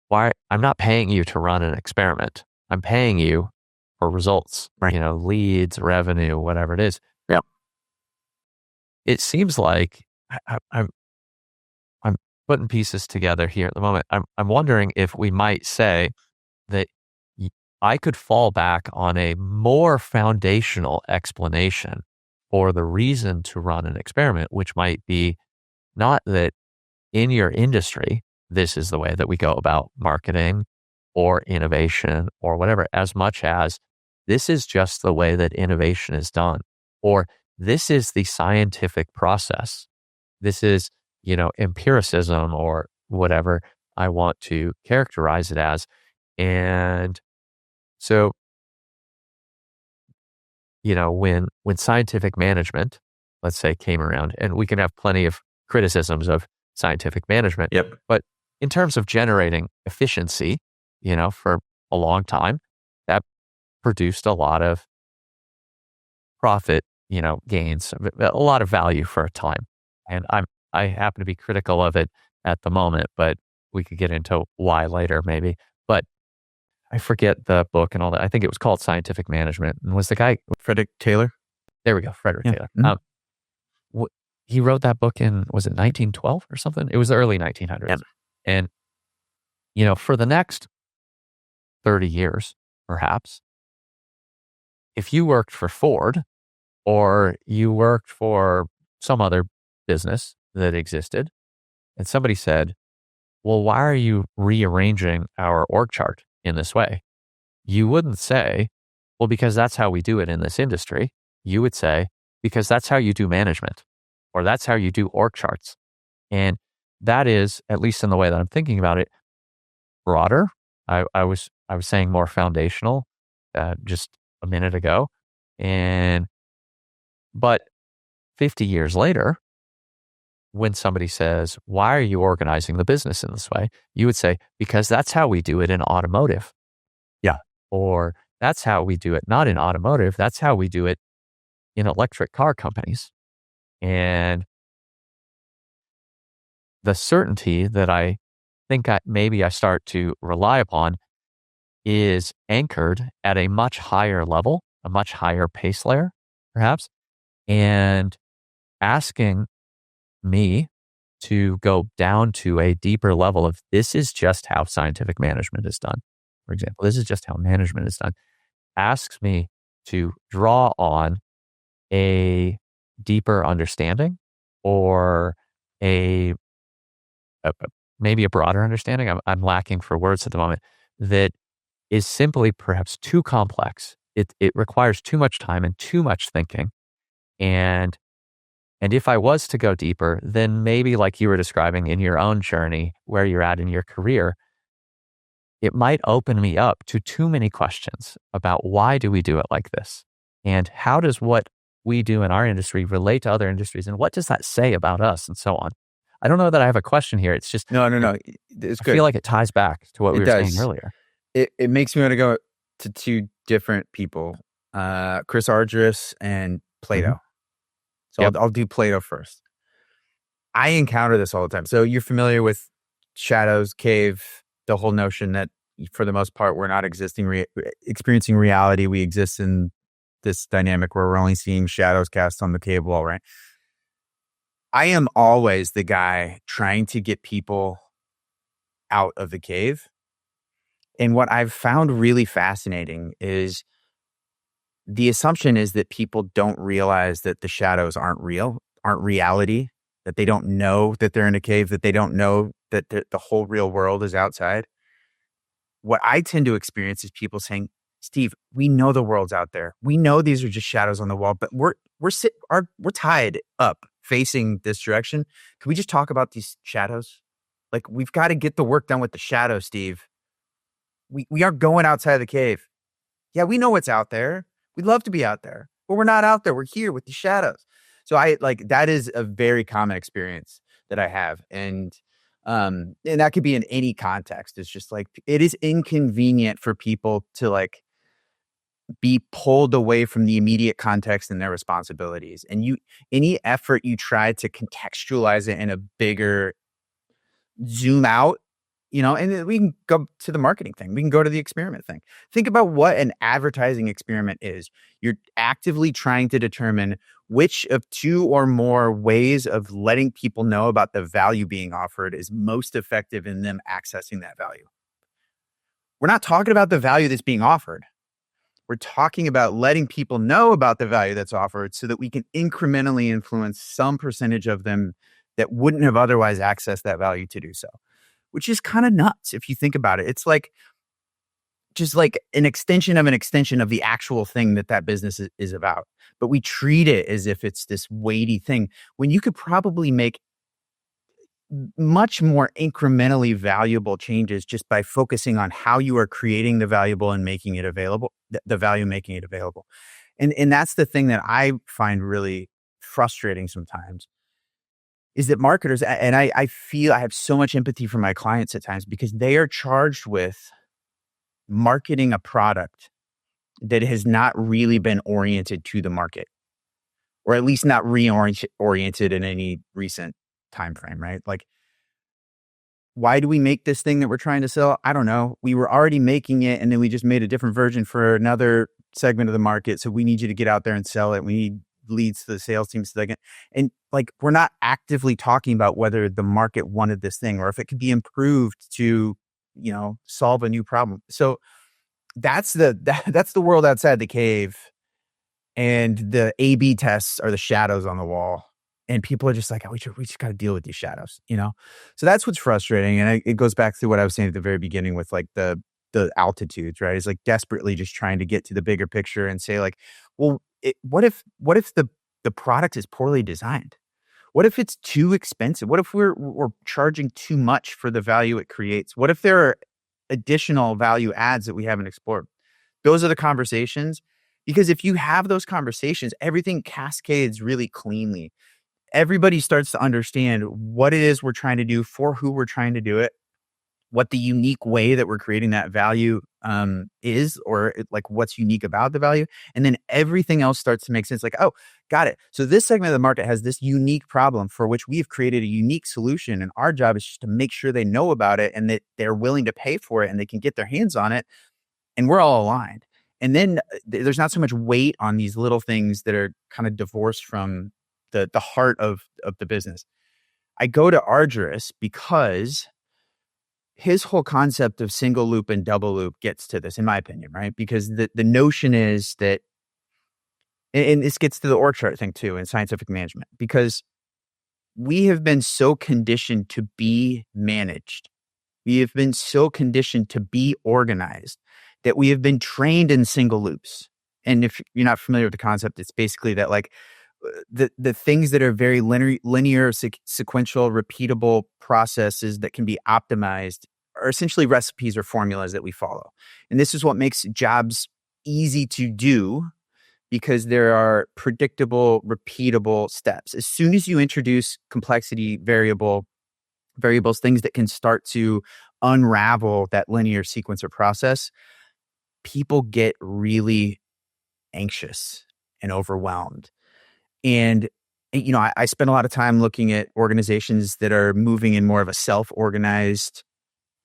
why, I'm not paying you to run an experiment. I'm paying you for results, right? Leads, revenue, whatever it is. Yeah. It seems like I'm putting pieces together here at the moment. I'm wondering if we might say that I could fall back on a more foundational explanation for the reason to run an experiment, which might be not that in your industry, this is the way that we go about marketing or innovation or whatever, as much as this is just the way that innovation is done, or this is the scientific process. This is, empiricism or whatever I want to characterize it as. And so, when scientific management, let's say, came around, and we can have plenty of criticisms of scientific management. Yep. But in terms of generating efficiency, for a long time, that produced a lot of profit, gains, a lot of value for a time. And I happen to be critical of it at the moment, but we could get into why later maybe. But I forget the book and all that. I think it was called Scientific Management. And was the guy Frederick Taylor? There we go, Frederick Taylor. Mm-hmm. He wrote that book in, was it 1912 or something? It was the early 1900s. Yep. And, for the next 30 years, perhaps, if you worked for Ford or you worked for some other business that existed, and somebody said, well, why are you rearranging our org chart in this way? You wouldn't say, well, because that's how we do it in this industry. You would say, because that's how you do management, or that's how you do org charts. And that is, at least in the way that I'm thinking about it, broader. I was saying more foundational just a minute ago. But 50 years later, when somebody says, why are you organizing the business in this way? You would say, because that's how we do it in automotive. Yeah. Or that's how we do it, not in automotive. That's how we do it in electric car companies. And the certainty that I think maybe I start to rely upon is anchored at a much higher level, a much higher pace layer, perhaps, and asking me to go down to a deeper level of this is just how scientific management is done. For example, this is just how management is done. Asks me to draw on a deeper understanding or a, maybe a broader understanding. I'm lacking for words at the moment that is simply perhaps too complex. It requires too much time and too much thinking. And if I was to go deeper, then maybe like you were describing in your own journey, where you're at in your career, it might open me up to too many questions about why do we do it like this? And how does what we do in our industry relate to other industries? And what does that say about us and so on? I don't know that I have a question here. It's just, No. It's I good. feel like it ties back to what we It were saying does. earlier. It makes me want to go to two different people, Chris Argyris and Hmm. Plato. So Yep. I'll do Plato first. I encounter this all the time. So you're familiar with shadows, cave, the whole notion that for the most part, we're not experiencing reality. We exist in this dynamic where we're only seeing shadows cast on the cave wall, right? I am always the guy trying to get people out of the cave. And what I've found really fascinating is the assumption is that people don't realize that the shadows aren't real, aren't reality, that they don't know that they're in a cave, that they don't know that the whole real world is outside. What I tend to experience is people saying, "Steve, we know the world's out there. We know these are just shadows on the wall, but we're tied up facing this direction. Can we just talk about these shadows? Like we've got to get the work done with the shadows, Steve. We aren't going outside the cave. Yeah, we know what's out there. We'd love to be out there, but we're not out there. We're here with the shadows." So I like that is a very common experience that I have. And that could be in any context. It's just like it is inconvenient for people to like be pulled away from the immediate context and their responsibilities. And any effort you try to contextualize it in a bigger zoom out, and then we can go to the marketing thing. We can go to the experiment thing. Think about what an advertising experiment is. You're actively trying to determine which of two or more ways of letting people know about the value being offered is most effective in them accessing that value. We're not talking about the value that's being offered. We're talking about letting people know about the value that's offered so that we can incrementally influence some percentage of them that wouldn't have otherwise accessed that value to do so, which is kind of nuts if you think about it. It's like just like an extension of the actual thing that business is about. But we treat it as if it's this weighty thing when you could probably make much more incrementally valuable changes just by focusing on how you are creating the valuable and making it available, the value making it available. And that's the thing that I find really frustrating sometimes is that marketers, and I feel I have so much empathy for my clients at times because they are charged with marketing a product that has not really been oriented to the market, or at least not reoriented in any recent time frame, right? Like, why do we make this thing that we're trying to sell? I don't know. We were already making it, and then we just made a different version for another segment of the market. So we need you to get out there and sell it. We need leads to the sales team so they can, and like, we're not actively talking about whether the market wanted this thing or if it could be improved to, solve a new problem. So that's the world outside the cave, and the A/B tests are the shadows on the wall. And people are just like, "Oh, we just got to deal with these shadows." So that's what's frustrating, and it goes back to what I was saying at the very beginning with like the altitudes, right? It's like desperately just trying to get to the bigger picture and say like, well, what if the product is poorly designed? What if it's too expensive? What if we're charging too much for the value it creates? What if there are additional value adds that we haven't explored? Those are the conversations. Because if you have those conversations, everything cascades really cleanly. Everybody starts to understand what it is we're trying to do, for who we're trying to do it, what the unique way that we're creating that value is, or like what's unique about the value. And then everything else starts to make sense. Like, oh, got it. So this segment of the market has this unique problem for which we've created a unique solution. And our job is just to make sure they know about it and that they're willing to pay for it and they can get their hands on it. And we're all aligned. And then there's not so much weight on these little things that are kind of divorced from the heart of the business. I go to Argyris because his whole concept of single loop and double loop gets to this, in my opinion, right? Because the notion is that, and this gets to the org chart thing too in scientific management, because we have been so conditioned to be managed. We have been so conditioned to be organized that we have been trained in single loops. And if you're not familiar with the concept, it's basically that like the things that are very linear, sequential, repeatable processes that can be optimized are essentially recipes or formulas that we follow. And this is what makes jobs easy to do because there are predictable, repeatable steps. As soon as you introduce complexity, variables, things that can start to unravel that linear sequence or process, people get really anxious and overwhelmed. And, you know, I spend a lot of time looking at organizations that are moving in more of a self-organized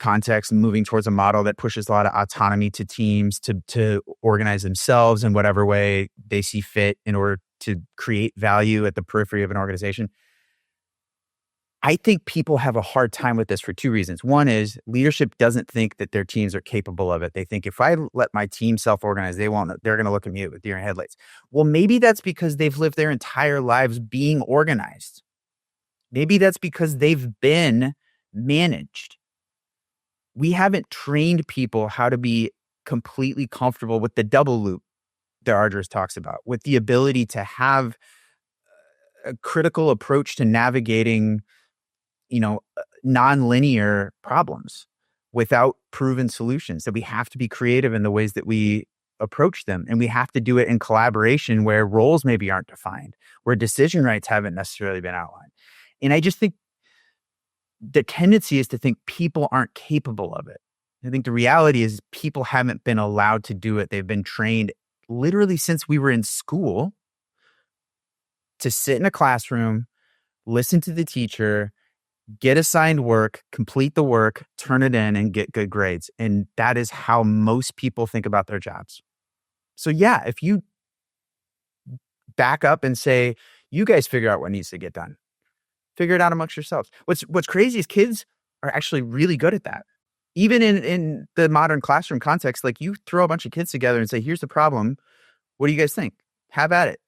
context and moving towards a model that pushes a lot of autonomy to teams to organize themselves in whatever way they see fit in order to create value at the periphery of an organization. I think people have a hard time with this for two reasons. One is leadership doesn't think that their teams are capable of it. They think if I let my team self-organize, they're going to look at me with deer in headlights. Well, maybe that's because they've lived their entire lives being organized. Maybe that's because they've been managed. We haven't trained people how to be completely comfortable with the double loop that Argyris talks about, with the ability to have a critical approach to navigating non-linear problems without proven solutions. So we have to be creative in the ways that we approach them. And we have to do it in collaboration where roles maybe aren't defined, where decision rights haven't necessarily been outlined. And I just think the tendency is to think people aren't capable of it. I think the reality is people haven't been allowed to do it. They've been trained literally since we were in school to sit in a classroom, listen to the teacher, get assigned work, complete the work, turn it in, and get good grades. And that is how most people think about their jobs. So yeah, if you back up and say, you guys figure out what needs to get done, figure it out amongst yourselves. What's crazy is kids are actually really good at that. Even in the modern classroom context, like you throw a bunch of kids together and say, here's the problem. What do you guys think? Have at it.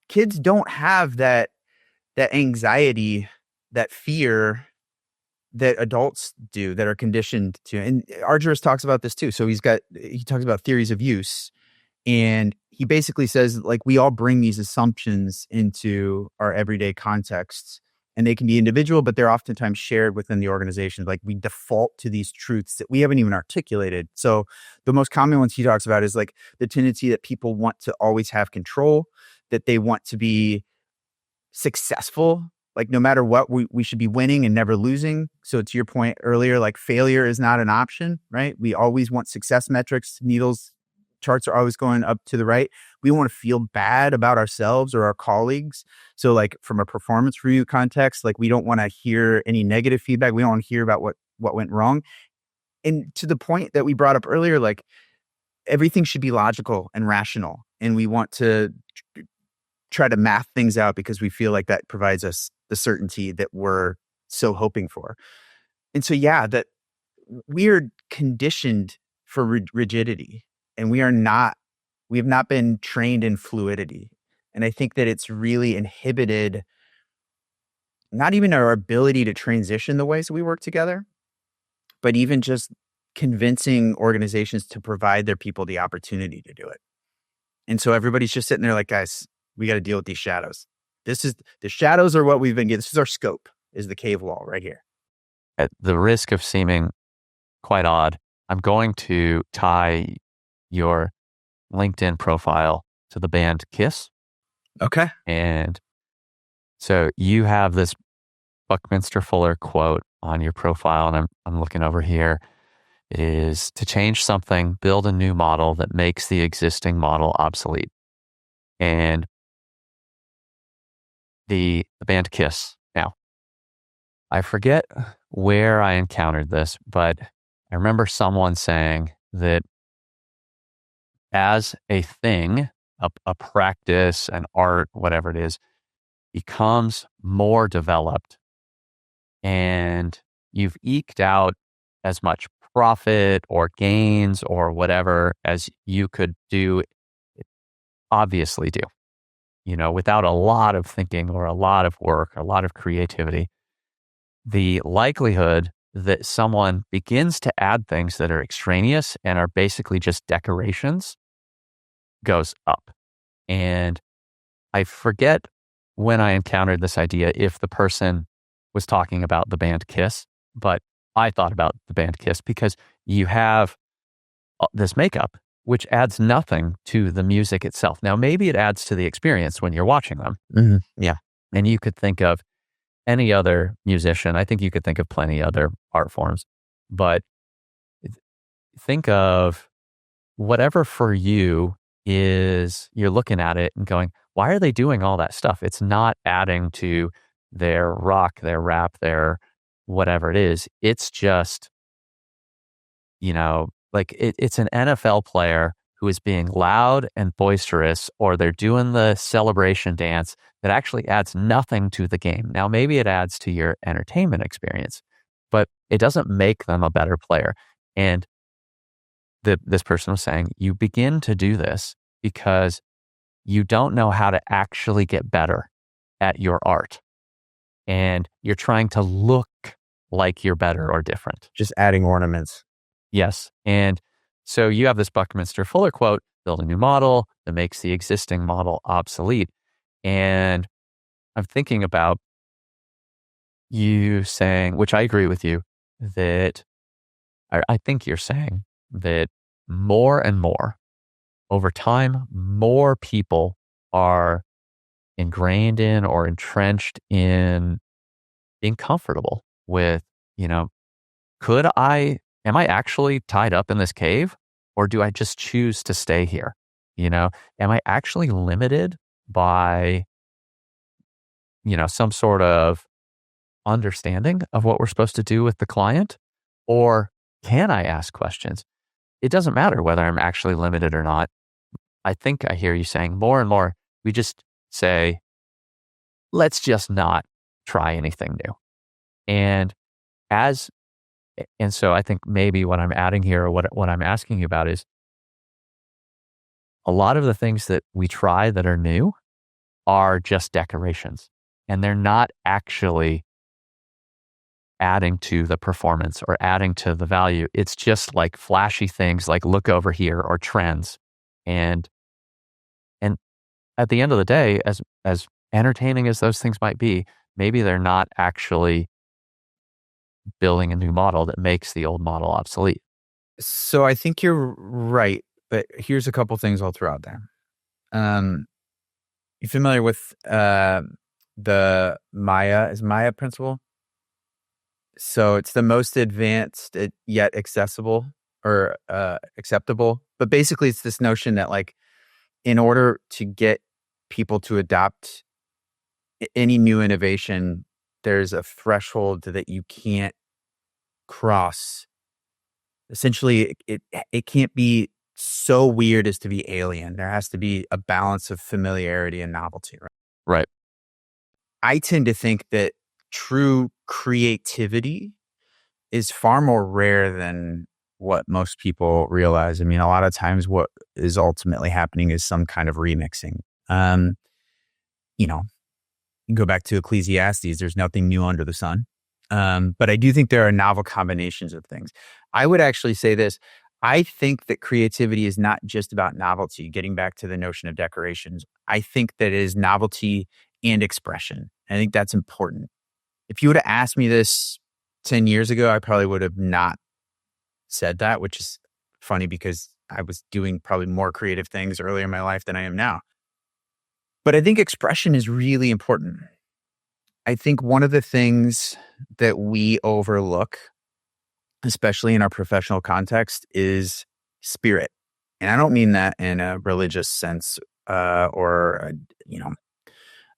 Kids don't have that anxiety, that fear that adults do, that are conditioned to. And Argyris talks about this too. So he talks about theories of use. And he basically says, like, we all bring these assumptions into our everyday contexts, and they can be individual, but they're oftentimes shared within the organization. Like we default to these truths that we haven't even articulated. So the most common ones he talks about is like the tendency that people want to always have control, that they want to be successful. Like no matter what, we should be winning and never losing. So to your point earlier, like failure is not an option, right? We always want success metrics. Needles charts are always going up to the right. We want to feel bad about ourselves or our colleagues. So like from a performance review context, like we don't want to hear any negative feedback. We don't want to hear about what went wrong. And to the point that we brought up earlier, like everything should be logical and rational. And we want to try to math things out because we feel like that provides us the certainty that we're so hoping for. And so, yeah, that we're conditioned for rigidity, and we have not been trained in fluidity. And I think that it's really inhibited not even our ability to transition the ways we work together, but even just convincing organizations to provide their people the opportunity to do it. And so everybody's just sitting there like, guys, we got to deal with these shadows. The shadows are what we've been getting. This is our scope, is the cave wall right here. At the risk of seeming quite odd, I'm going to tie your LinkedIn profile to the band Kiss. Okay. And so you have this Buckminster Fuller quote on your profile, and I'm looking over here. It is to change something, build a new model that makes the existing model obsolete. And the band Kiss. Now, I forget where I encountered this, but I remember someone saying that as a thing, a practice, an art, whatever it is, becomes more developed and you've eked out as much profit or gains or whatever as you could do, obviously do, without a lot of thinking or a lot of work, a lot of creativity, the likelihood that someone begins to add things that are extraneous and are basically just decorations goes up. And I forget when I encountered this idea if the person was talking about the band Kiss, but I thought about the band Kiss because you have this makeup, which adds nothing to the music itself. Now, maybe it adds to the experience when you're watching them. Mm-hmm. Yeah. And you could think of any other musician. I think you could think of plenty other art forms, but think of whatever for you is you're looking at it and going, why are they doing all that stuff? It's not adding to their rock, their rap, their whatever it is. It's just, like it's an NFL player who is being loud and boisterous, or they're doing the celebration dance that actually adds nothing to the game. Now, maybe it adds to your entertainment experience, but it doesn't make them a better player. And this person was saying, you begin to do this because you don't know how to actually get better at your art. And you're trying to look like you're better or different. Just adding ornaments. Yes. And so you have this Buckminster Fuller quote, build a new model that makes the existing model obsolete. And I'm thinking about you saying, which I agree with you, that I think you're saying that more and more over time, more people are ingrained in or entrenched in being comfortable with, am I actually tied up in this cave or do I just choose to stay here? Am I actually limited by, some sort of understanding of what we're supposed to do with the client? Or can I ask questions? It doesn't matter whether I'm actually limited or not. I think I hear you saying more and more, we just say, let's just not try anything new. And so I think maybe what I'm adding here or what I'm asking you about is a lot of the things that we try that are new are just decorations and they're not actually adding to the performance or adding to the value. It's just like flashy things like look over here or trends. And at the end of the day, as entertaining as those things might be, maybe they're not actually building a new model that makes the old model obsolete. So I think you're right, but here's a couple things I'll throw out there. You familiar with the Maya principle? So it's the most advanced yet accessible or acceptable. But basically it's this notion that like in order to get people to adopt any new innovation, there's a threshold that you can't cross. Essentially, it can't be so weird as to be alien. There has to be a balance of familiarity and novelty. Right. I tend to think that true creativity is far more rare than what most people realize. I mean, a lot of times what is ultimately happening is some kind of remixing. Go back to Ecclesiastes, there's nothing new under the sun. But I do think there are novel combinations of things. I would actually say this. I think that creativity is not just about novelty, getting back to the notion of decorations. I think that it is novelty and expression. I think that's important. If you would have asked me this 10 years ago, I probably would have not said that, which is funny because I was doing probably more creative things earlier in my life than I am now. But I think expression is really important. I think one of the things that we overlook especially in our professional context, is spirit. And I don't mean that in a religious sense or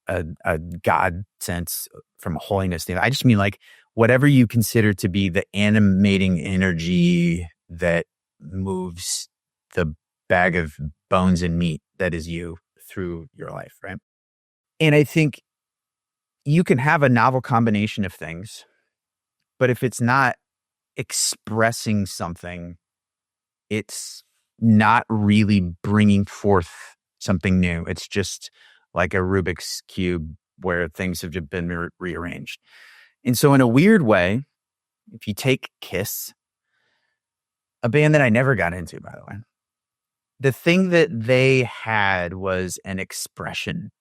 a God sense from a holiness thing. I just mean like whatever you consider to be the animating energy that moves the bag of bones and meat that is you through your life, right? And I think you can have a novel combination of things, but if it's not expressing something, it's not really bringing forth something new. It's just like a Rubik's Cube where things have just been rearranged. And so, in a weird way, if you take Kiss, a band that I never got into, by the way, the thing that they had was an expression.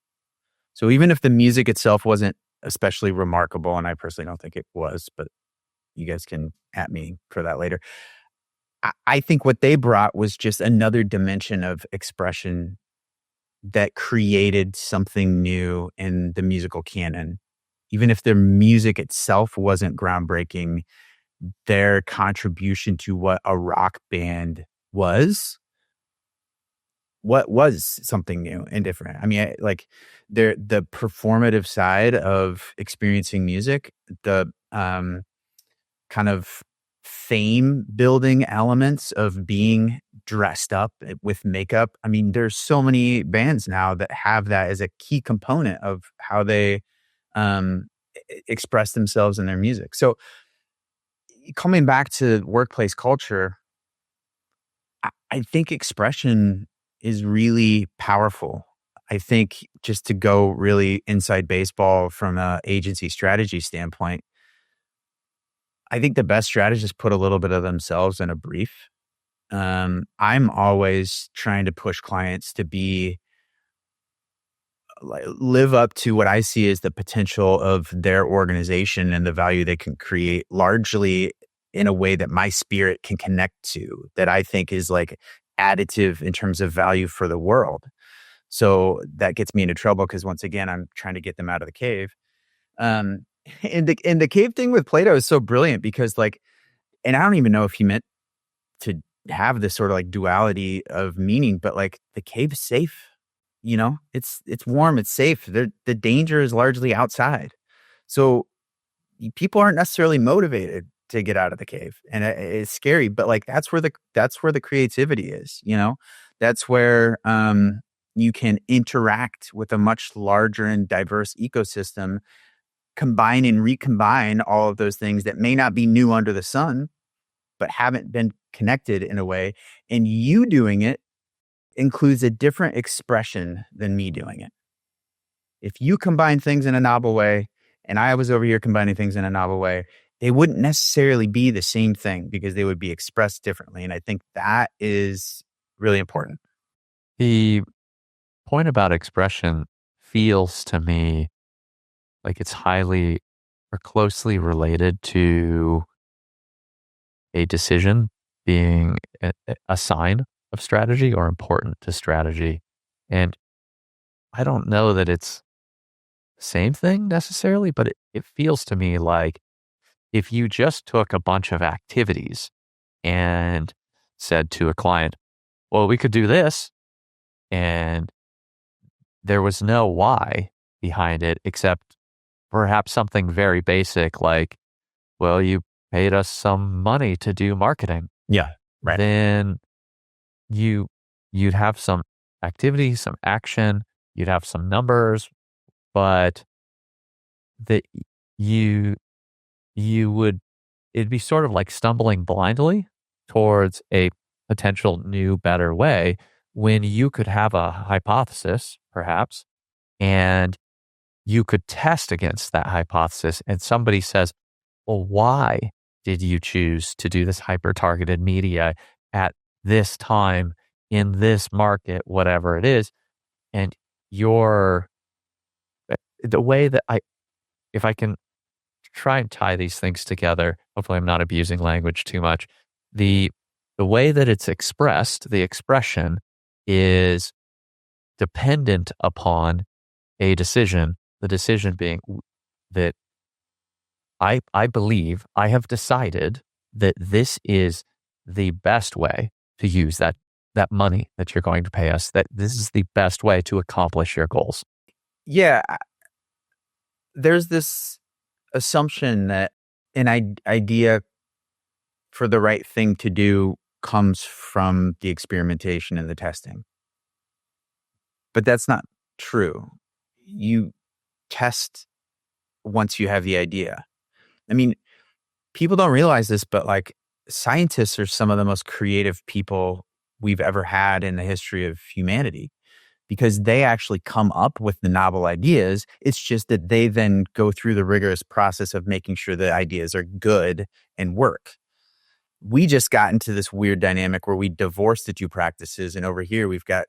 So, even if the music itself wasn't especially remarkable, and I personally don't think it was, but you guys can at me for that later. I think what they brought was just another dimension of expression that created something new in the musical canon. Even if their music itself wasn't groundbreaking, their contribution to what a rock band was, what was something new and different. I mean, like the performative side of experiencing music, the kind of fame building elements of being dressed up with makeup. I mean, there's so many bands now that have that as a key component of how they express themselves in their music. So coming back to workplace culture, I think expression is really powerful. I think just to go really inside baseball from an agency strategy standpoint, I think the best strategists put a little bit of themselves in a brief. I'm always trying to push clients to be live up to what I see as the potential of their organization and the value they can create, largely in a way that my spirit can connect to, that I think is like additive in terms of value for the world. So that gets me into trouble because once again, I'm trying to get them out of the cave. Um, and the cave thing with Plato is so brilliant because and I don't even know if he meant to have this sort of like duality of meaning, but like the cave is safe, it's warm, it's safe. The danger is largely outside. So people aren't necessarily motivated to get out of the cave, and it's scary, but like that's where the creativity is, that's where you can interact with a much larger and diverse ecosystem, combine and recombine all of those things that may not be new under the sun, but haven't been connected in a way. And you doing it includes a different expression than me doing it. If you combine things in a novel way, and I was over here combining things in a novel way, they wouldn't necessarily be the same thing because they would be expressed differently. And I think that is really important. The point about expression feels to me like it's highly or closely related to a decision being a sign of strategy or important to strategy. And I don't know that it's the same thing necessarily, but it feels to me like if you just took a bunch of activities and said to a client, well, we could do this, and there was no why behind it except perhaps something very basic like, well, you paid us some money to do marketing. Yeah, right. Then you'd have some activity, some action, you'd have some numbers, but that it'd be sort of like stumbling blindly towards a potential new, better way when you could have a hypothesis, perhaps, and you could test against that hypothesis. And somebody says, well, why did you choose to do this hyper-targeted media at this time in this market, whatever it is? And the way that if I can try and tie these things together, hopefully I'm not abusing language too much. The way that it's expressed, the expression is dependent upon a decision, the decision being that I believe I have decided that this is the best way to use that money that you're going to pay us, that this is the best way to accomplish your goals. Yeah, there's this assumption that an idea for the right thing to do comes from the experimentation and the testing. But that's not true. You test once you have the idea. I mean, people don't realize this, but like scientists are some of the most creative people we've ever had in the history of humanity because they actually come up with the novel ideas. It's just that they then go through the rigorous process of making sure the ideas are good and work. We just got into this weird dynamic where we divorced the two practices. And over here, we've got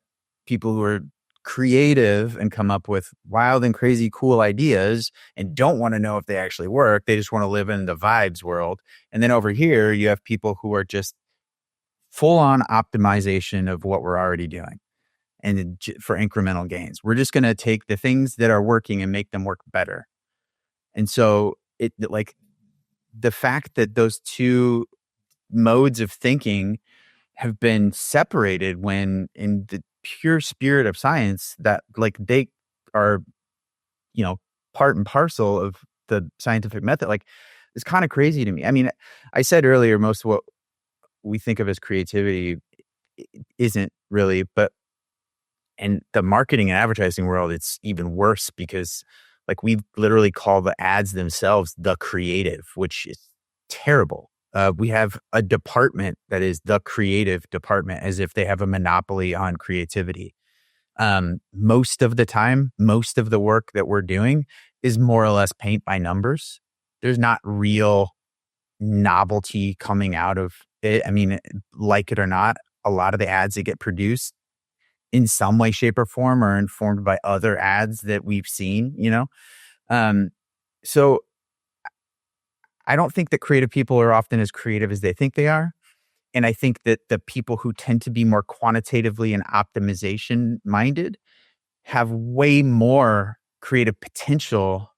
people who are creative and come up with wild and crazy cool ideas and don't want to know if they actually work. They just want to live in the vibes world. And then over here, you have people who are just full on optimization of what we're already doing and for incremental gains. We're just going to take the things that are working and make them work better. And so it like the fact that those two modes of thinking have been separated when in the pure spirit of science that like they are, part and parcel of the scientific method, like it's kind of crazy to me. I mean, I said earlier, most of what we think of as creativity isn't really, but in the marketing and advertising world, it's even worse because like we literally call the ads themselves the creative, which is terrible. We have a department that is the creative department as if they have a monopoly on creativity. Most of the time, most of the work that we're doing is more or less paint by numbers. There's not real novelty coming out of it. I mean, like it or not, a lot of the ads that get produced in some way, shape, or form are informed by other ads that we've seen, So I don't think that creative people are often as creative as they think they are. And I think that the people who tend to be more quantitatively and optimization minded have way more creative potential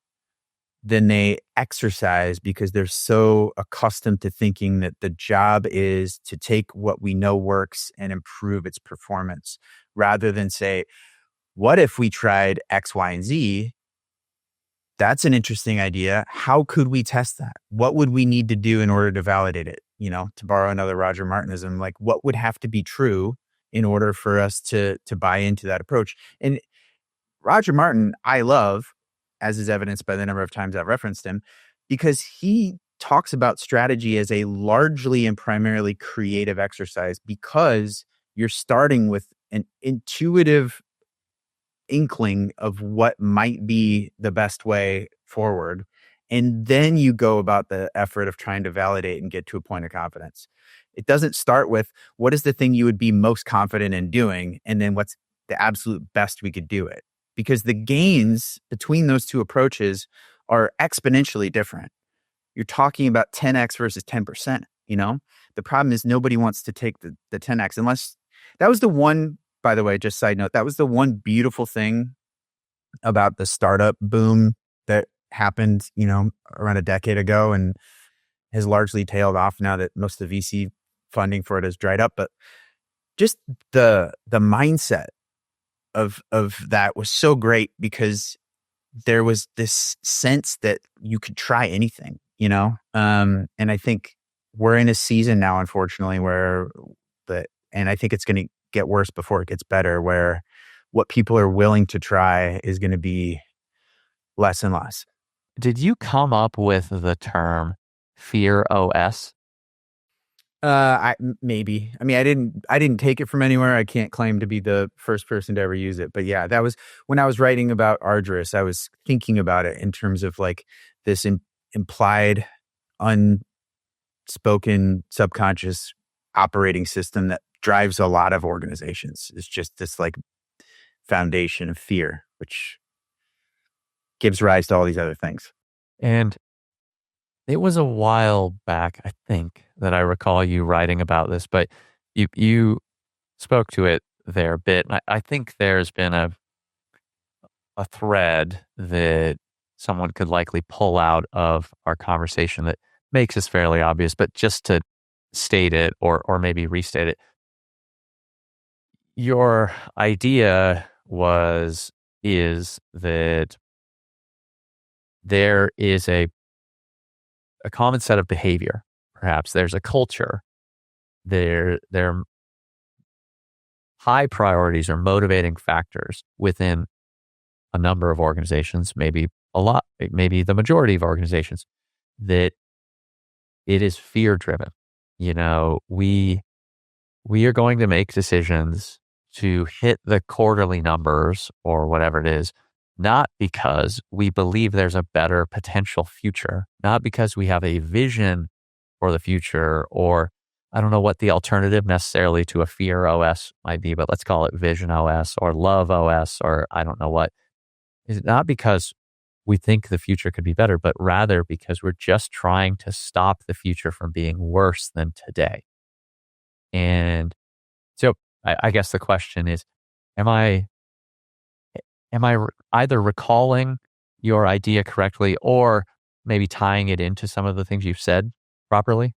than they exercise because they're so accustomed to thinking that the job is to take what we know works and improve its performance rather than say, what if we tried X, Y, and Z? That's an interesting idea. How could we test that? What would we need to do in order to validate it? To borrow another Roger Martinism, like what would have to be true in order for us to buy into that approach? And Roger Martin, I love, as is evidenced by the number of times I've referenced him, because he talks about strategy as a largely and primarily creative exercise because you're starting with an intuitive inkling of what might be the best way forward. And then you go about the effort of trying to validate and get to a point of confidence. It doesn't start with what is the thing you would be most confident in doing, and then what's the absolute best we could do it. Because the gains between those two approaches are exponentially different. You're talking about 10x versus 10%, The problem is nobody wants to take the 10x unless that was the one, by the way, just side note, that was the one beautiful thing about the startup boom that happened, around a decade ago and has largely tailed off now that most of the VC funding for it has dried up. But just the mindset of that was so great because there was this sense that you could try anything, and I think we're in a season now, unfortunately, and I think it's going to get worse before it gets better, where what people are willing to try is going to be less and less. Did you come up with the term fear OS? Maybe. I mean, I didn't take it from anywhere. I can't claim to be the first person to ever use it, but yeah, that was when I was writing about Argyris, I was thinking about it in terms of like this implied, unspoken, subconscious operating system that drives a lot of organizations. It's just this like foundation of fear, which gives rise to all these other things. And it was a while back, I think, that I recall you writing about this, but you spoke to it there a bit. And I think there's been a thread that someone could likely pull out of our conversation that makes this fairly obvious, but just to state it or maybe restate it, your idea is that there is a common set of behavior. Perhaps there's a culture. There are high priorities or motivating factors within a number of organizations, maybe a lot, maybe the majority of organizations, that it is fear driven. We are going to make decisions to hit the quarterly numbers or whatever it is, not because we believe there's a better potential future, not because we have a vision for the future, or I don't know what the alternative necessarily to a fear OS might be, but let's call it vision OS or love OS, or I don't know what. It's not because we think the future could be better, but rather because we're just trying to stop the future from being worse than today. And so I guess the question is, am I either recalling your idea correctly or maybe tying it into some of the things you've said properly?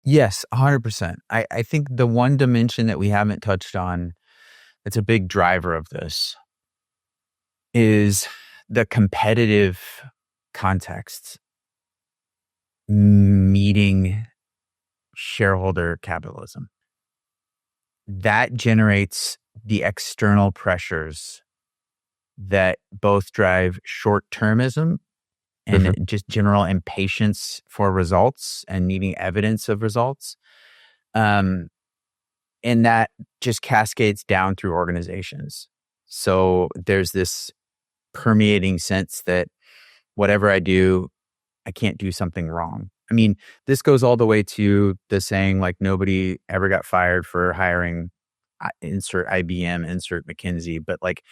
Yes, 100%. I think the one dimension that we haven't touched on that's a big driver of this is the competitive context meeting shareholder capitalism. That generates the external pressures that both drive short-termism and just general impatience for results and needing evidence of results. And that just cascades down through organizations. So there's this permeating sense that whatever I do, I can't do something wrong. I mean, this goes all the way to the saying, like, nobody ever got fired for hiring insert IBM, insert McKinsey. But like,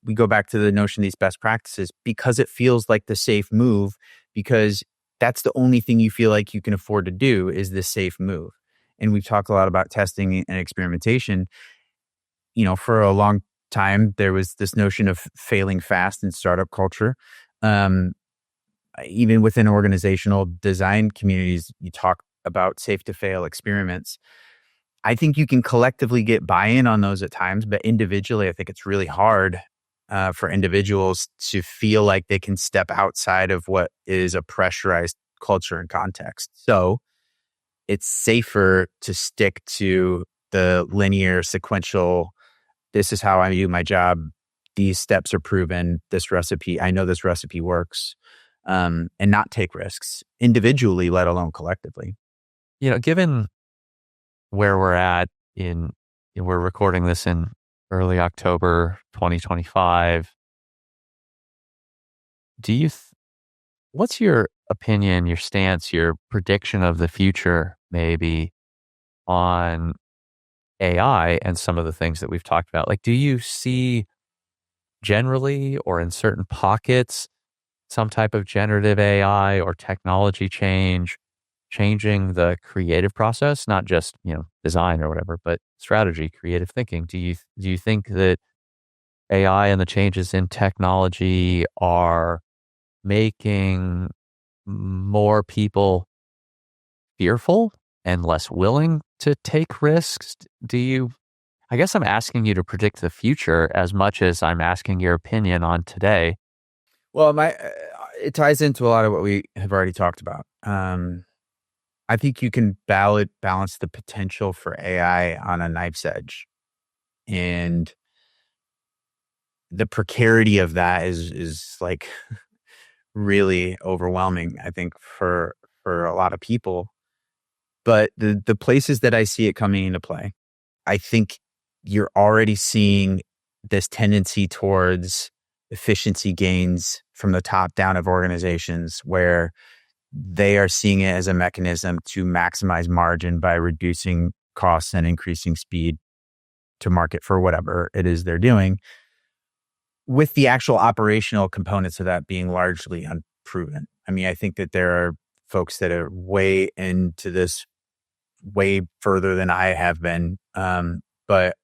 we go back to the notion of these best practices because it feels like the safe move, because that's the only thing you feel like you can afford to do is this safe move. And we've talked a lot about testing and experimentation. For a long time, there was this notion of failing fast in startup culture. Even within organizational design communities, you talk about safe to fail experiments. I think you can collectively get buy-in on those at times, but individually, I think it's really hard for individuals to feel like they can step outside of what is a pressurized culture and context. So it's safer to stick to the linear, sequential, this is how I do my job. These steps are proven. I know this recipe works. And not take risks individually, let alone collectively. Given where we're at we're recording this in early October 2025. What's your opinion, your stance, your prediction of the future, maybe on AI and some of the things that we've talked about? Like, do you see generally or in certain pockets some type of generative AI or technology changing the creative process, not just, design or whatever, but strategy, creative thinking? Do you think that AI and the changes in technology are making more people fearful and less willing to take risks? I guess I'm asking you to predict the future as much as I'm asking your opinion on today. Well, it ties into a lot of what we have already talked about. I think you can balance the potential for AI on a knife's edge, and the precarity of that is like really overwhelming, I think, for a lot of people. But the places that I see it coming into play, I think you're already seeing this tendency towards efficiency gains from the top down of organizations, where they are seeing it as a mechanism to maximize margin by reducing costs and increasing speed to market for whatever it is they're doing, with the actual operational components of that being largely unproven. I mean, I think that there are folks that are way into this way further than I have been. But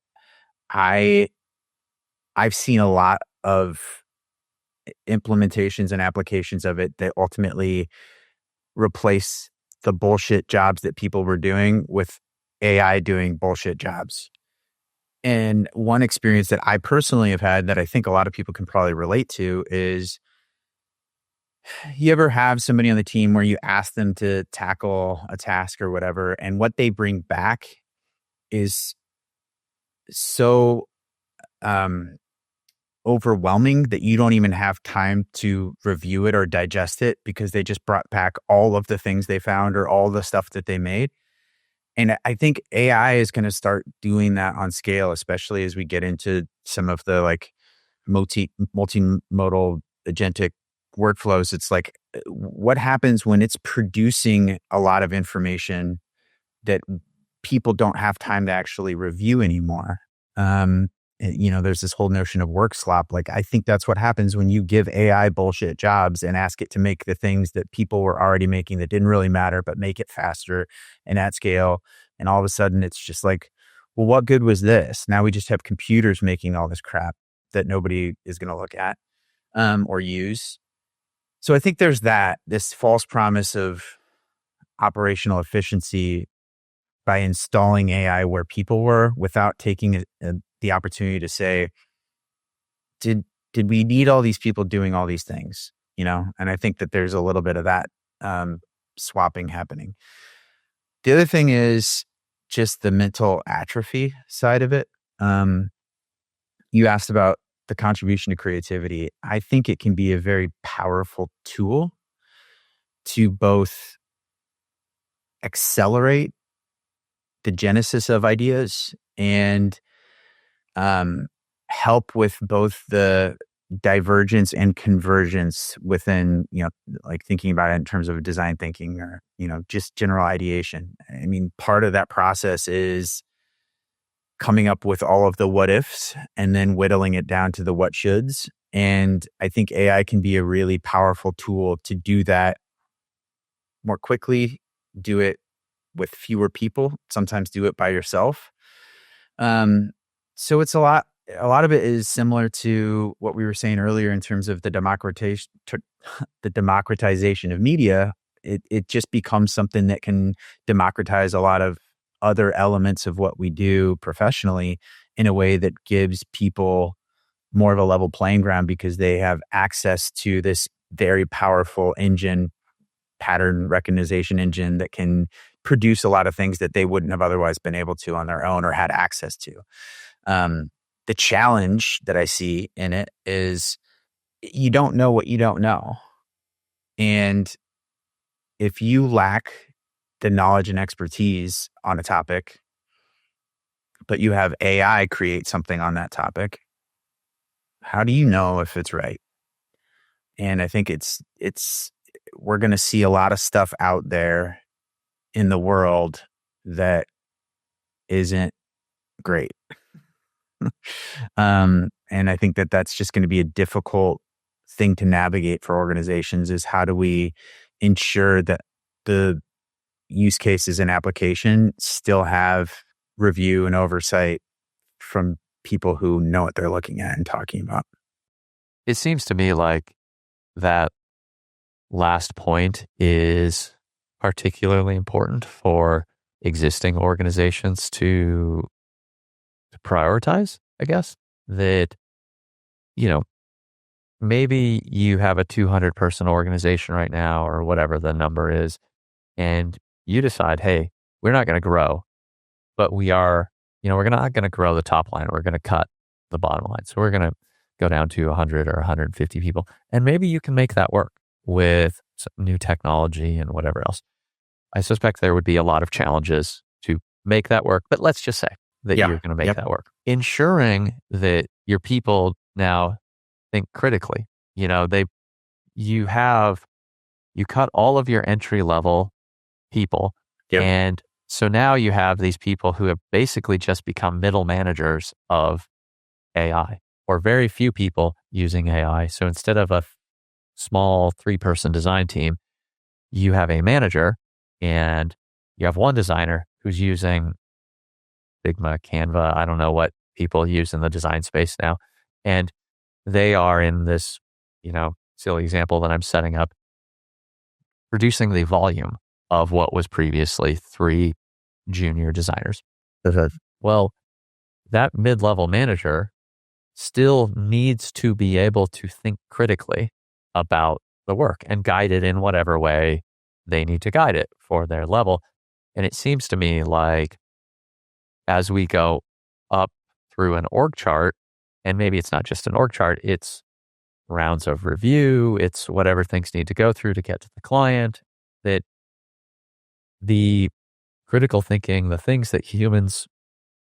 I've seen a lot of implementations and applications of it that ultimately replace the bullshit jobs that people were doing with AI doing bullshit jobs. And one experience that I personally have had that I think a lot of people can probably relate to is, you ever have somebody on the team where you ask them to tackle a task or whatever, and what they bring back is so um, overwhelming that you don't even have time to review it or digest it because they just brought back all of the things they found or all the stuff that they made. And I think AI is going to start doing that on scale, especially as we get into some of the like multimodal agentic workflows. It's like, what happens when it's producing a lot of information that people don't have time to actually review anymore? There's this whole notion of work slop. Like, I think that's what happens when you give AI bullshit jobs and ask it to make the things that people were already making that didn't really matter, but make it faster and at scale. And all of a sudden it's just like, well, what good was this? Now we just have computers making all this crap that nobody is going to look at or use. So I think there's this false promise of operational efficiency by installing AI where people were without taking the opportunity to say, did we need all these people doing all these things? And I think that there's a little bit of that swapping happening. The other thing is just the mental atrophy side of it. You asked about the contribution to creativity. I think it can be a very powerful tool to both accelerate the genesis of ideas and help with both the divergence and convergence within, like thinking about it in terms of design thinking or, just general ideation. I mean, part of that process is coming up with all of the what ifs and then whittling it down to the what shoulds. And I think AI can be a really powerful tool to do that more quickly, do it with fewer people, sometimes do it by yourself. So it's a lot of it is similar to what we were saying earlier in terms of the democratization of media. It just becomes something that can democratize a lot of other elements of what we do professionally in a way that gives people more of a level playing ground because they have access to this very powerful engine, pattern recognition engine that can produce a lot of things that they wouldn't have otherwise been able to on their own or had access to. The challenge that I see in it is you don't know what you don't know. And if you lack the knowledge and expertise on a topic, but you have AI create something on that topic, how do you know if it's right? And I think we're going to see a lot of stuff out there in the world that isn't great. And I think that that's just going to be a difficult thing to navigate for organizations is how do we ensure that the use cases and application still have review and oversight from people who know what they're looking at and talking about. It seems to me like that last point is particularly important for existing organizations to prioritize, I guess, that, maybe you have a 200 person organization right now or whatever the number is, and you decide, hey, we're not going to grow, but we are, we're not going to grow the top line. We're going to cut the bottom line. So we're going to go down to 100 or 150 people. And maybe you can make that work with some new technology and whatever else. I suspect there would be a lot of challenges to make that work, but let's just say that you're going to make that work. Ensuring that your people now think critically, you cut all of your entry level people. And so now you have these people who have basically just become middle managers of AI or very few people using AI. So instead of a small 3-person design team, you have a manager and you have one designer who's using Figma, Canva. I don't know what people use in the design space now. And they are in this, silly example that I'm setting up, reducing the volume of what was previously 3 junior designers. Okay. Well, that mid-level manager still needs to be able to think critically about the work and guide it in whatever way they need to guide it for their level. And it seems to me like as we go up through an org chart, and maybe it's not just an org chart, it's rounds of review, it's whatever things need to go through to get to the client, that the critical thinking, the things that humans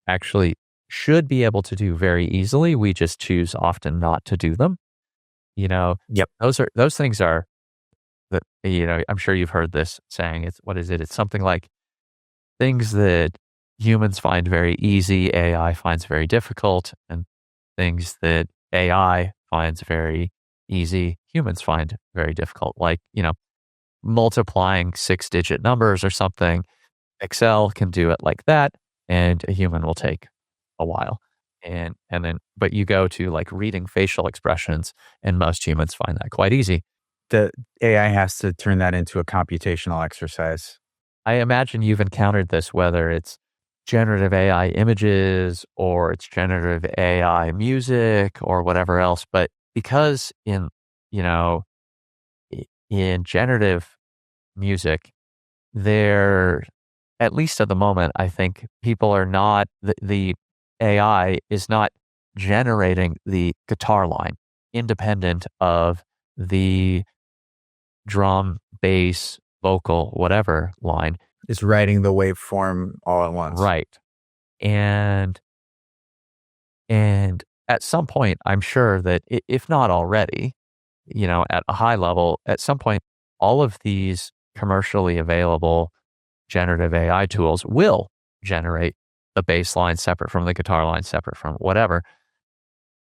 actually should be able to do very easily, we just choose often not to do them. Yep. Those things are that, I'm sure you've heard this saying. It's, what is it? It's something like things that humans find very easy, AI finds very difficult, and things that AI finds very easy, humans find very difficult. Like, multiplying 6-digit numbers or something. Excel can do it like that, and a human will take a while. And then, but you go to like reading facial expressions, and most humans find that quite easy. The AI has to turn that into a computational exercise. I imagine you've encountered this, whether it's generative AI images or it's generative AI music or whatever else. But because in generative music, there, at least at the moment, I think people are not, the AI is not generating the guitar line independent of the drum, bass, vocal, whatever line. It's writing the waveform all at once. Right. And at some point, I'm sure that if not already, at a high level, at some point, all of these commercially available generative AI tools will generate the bass line separate from the guitar line, separate from whatever.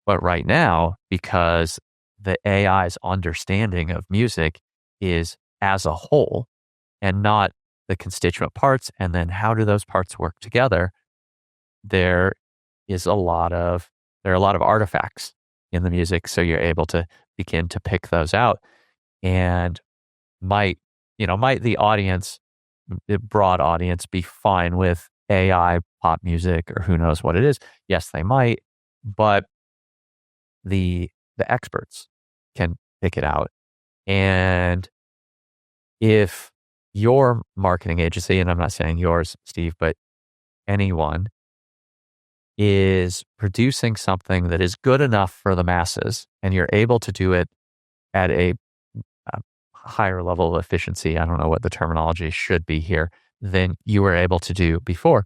But right now, because the AI's understanding of music is as a whole and not the constituent parts, and then how do those parts work together, there are a lot of artifacts in the music. So you're able to begin to pick those out. And might the audience, the broad audience, be fine with AI pop music or who knows what it is? Yes, they might, but the experts can pick it out. And if your marketing agency, and I'm not saying yours, Steve, but anyone is producing something that is good enough for the masses, and you're able to do it at a higher level of efficiency, I don't know what the terminology should be here, than you were able to do before,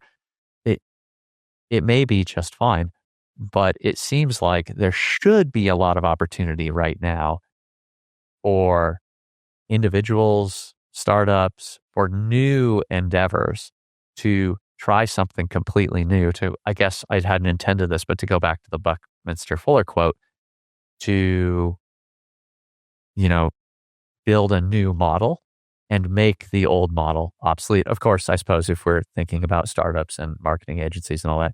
it may be just fine. But it seems like there should be a lot of opportunity right now for individuals, startups, for new endeavors to try something completely new. I guess I hadn't intended this, but to go back to the Buckminster Fuller quote, to, build a new model and make the old model obsolete. Of course, I suppose if we're thinking about startups and marketing agencies and all that,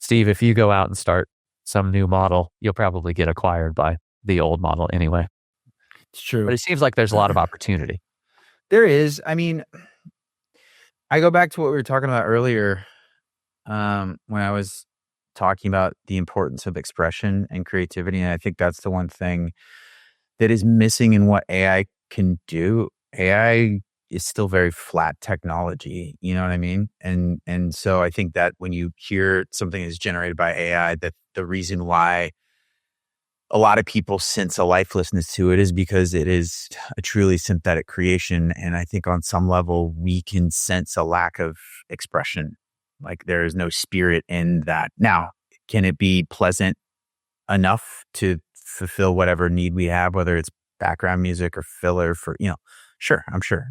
Steve, if you go out and start some new model, you'll probably get acquired by the old model anyway. It's true. But it seems like there's a lot of opportunity. There is. I mean, I go back to what we were talking about earlier when I was talking about the importance of expression and creativity. And I think that's the one thing that is missing in what AI can do. AI is still very flat technology, you know what I mean? And so I think that when you hear something is generated by AI, that the reason why a lot of people sense a lifelessness to it is because it is a truly synthetic creation. And I think on some level, we can sense a lack of expression. Like there is no spirit in that. Now, can it be pleasant enough to fulfill whatever need we have, whether it's background music or filler for, sure, I'm sure,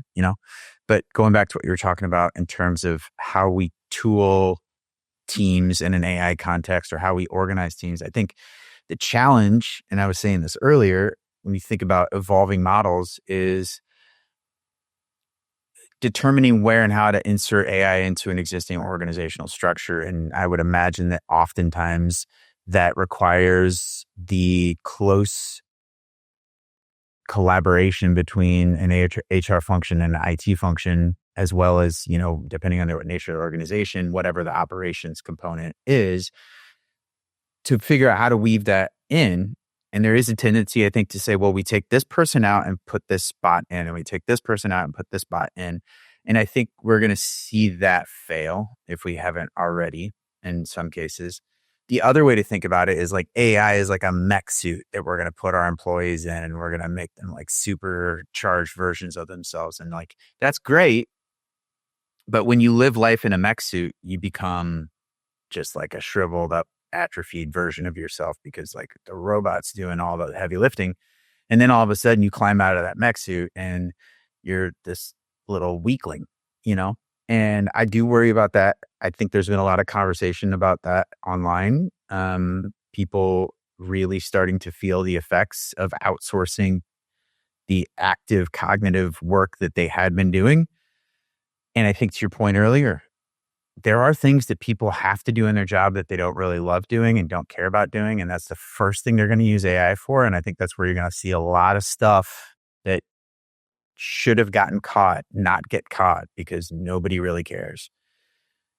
but going back to what you were talking about in terms of how we tool teams in an AI context or how we organize teams, I think the challenge, and I was saying this earlier, when you think about evolving models, is determining where and how to insert AI into an existing organizational structure. And I would imagine that oftentimes that requires the close collaboration between an HR function and an IT function, as well as, depending on the nature of the organization, whatever the operations component is, to figure out how to weave that in. And there is a tendency, I think, to say, well, we take this person out and put this spot in, and we take this person out and put this spot in. And I think we're going to see that fail if we haven't already in some cases. The other way to think about it is like AI is like a mech suit that we're going to put our employees in, and we're going to make them like supercharged versions of themselves. And like, that's great. But when you live life in a mech suit, you become just like a shriveled up, atrophied version of yourself, because like the robot's doing all the heavy lifting. And then all of a sudden you climb out of that mech suit and you're this little weakling, And I do worry about that. I think there's been a lot of conversation about that online. People really starting to feel the effects of outsourcing the active cognitive work that they had been doing. And I think to your point earlier, there are things that people have to do in their job that they don't really love doing and don't care about doing. And that's the first thing they're going to use AI for. And I think that's where you're going to see a lot of stuff that should have gotten caught, not get caught, because nobody really cares.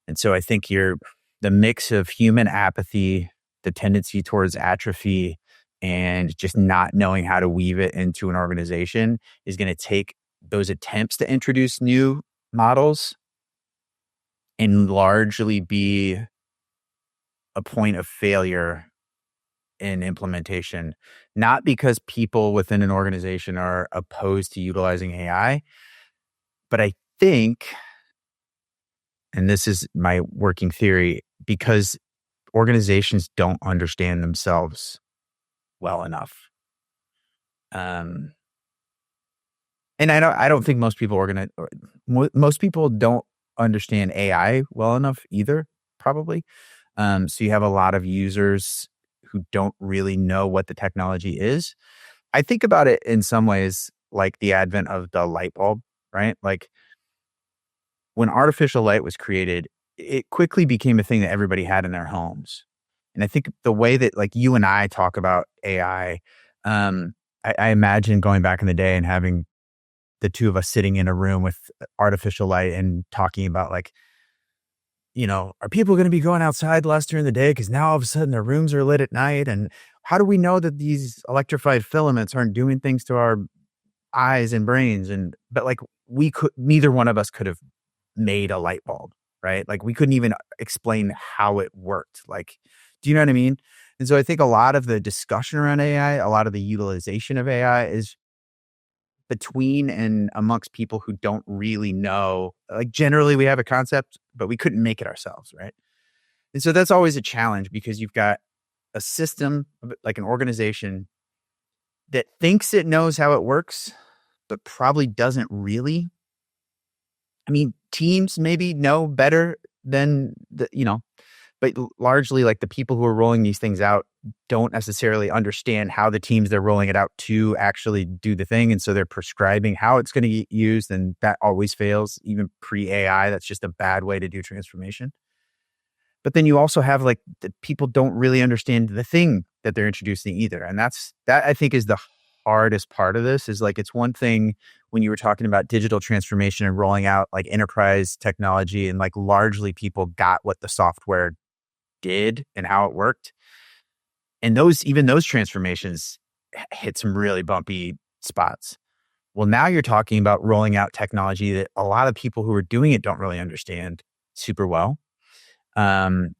And so I think the mix of human apathy, the tendency towards atrophy, and just not knowing how to weave it into an organization is going to take those attempts to introduce new models and largely be a point of failure in implementation, not because people within an organization are opposed to utilizing AI, but I think, and this is my working theory, because organizations don't understand themselves well enough. And I don't think most people don't understand AI well enough either, probably. So you have a lot of users who don't really know what the technology is. I think about it in some ways like the advent of the light bulb, right? Like when artificial light was created, it quickly became a thing that everybody had in their homes. And I think the way that like you and I talk about AI, I imagine going back in the day and having the two of us sitting in a room with artificial light and talking about like, are people going to be going outside less during the day? Because now all of a sudden their rooms are lit at night. And how do we know that these electrified filaments aren't doing things to our eyes and brains? But like neither one of us could have made a light bulb, right? Like we couldn't even explain how it worked. Like, do you know what I mean? And so I think a lot of the discussion around AI, a lot of the utilization of AI is between and amongst people who don't really know. Like generally we have a concept, but we couldn't make it ourselves, right? And so that's always a challenge, because you've got a system, like an organization that thinks it knows how it works, but probably doesn't really. I mean, teams maybe know better than but largely like the people who are rolling these things out don't necessarily understand how the teams they're rolling it out to actually do the thing. And so they're prescribing how it's going to get used. And that always fails, even pre-AI. That's just a bad way to do transformation. But then you also have like the people don't really understand the thing that they're introducing either. And that I think is the hardest part of this. Is like, it's one thing when you were talking about digital transformation and rolling out like enterprise technology, and like largely people got what the software did and how it worked. And even those transformations hit some really bumpy spots. Well, now you're talking about rolling out technology that a lot of people who are doing it don't really understand super well. And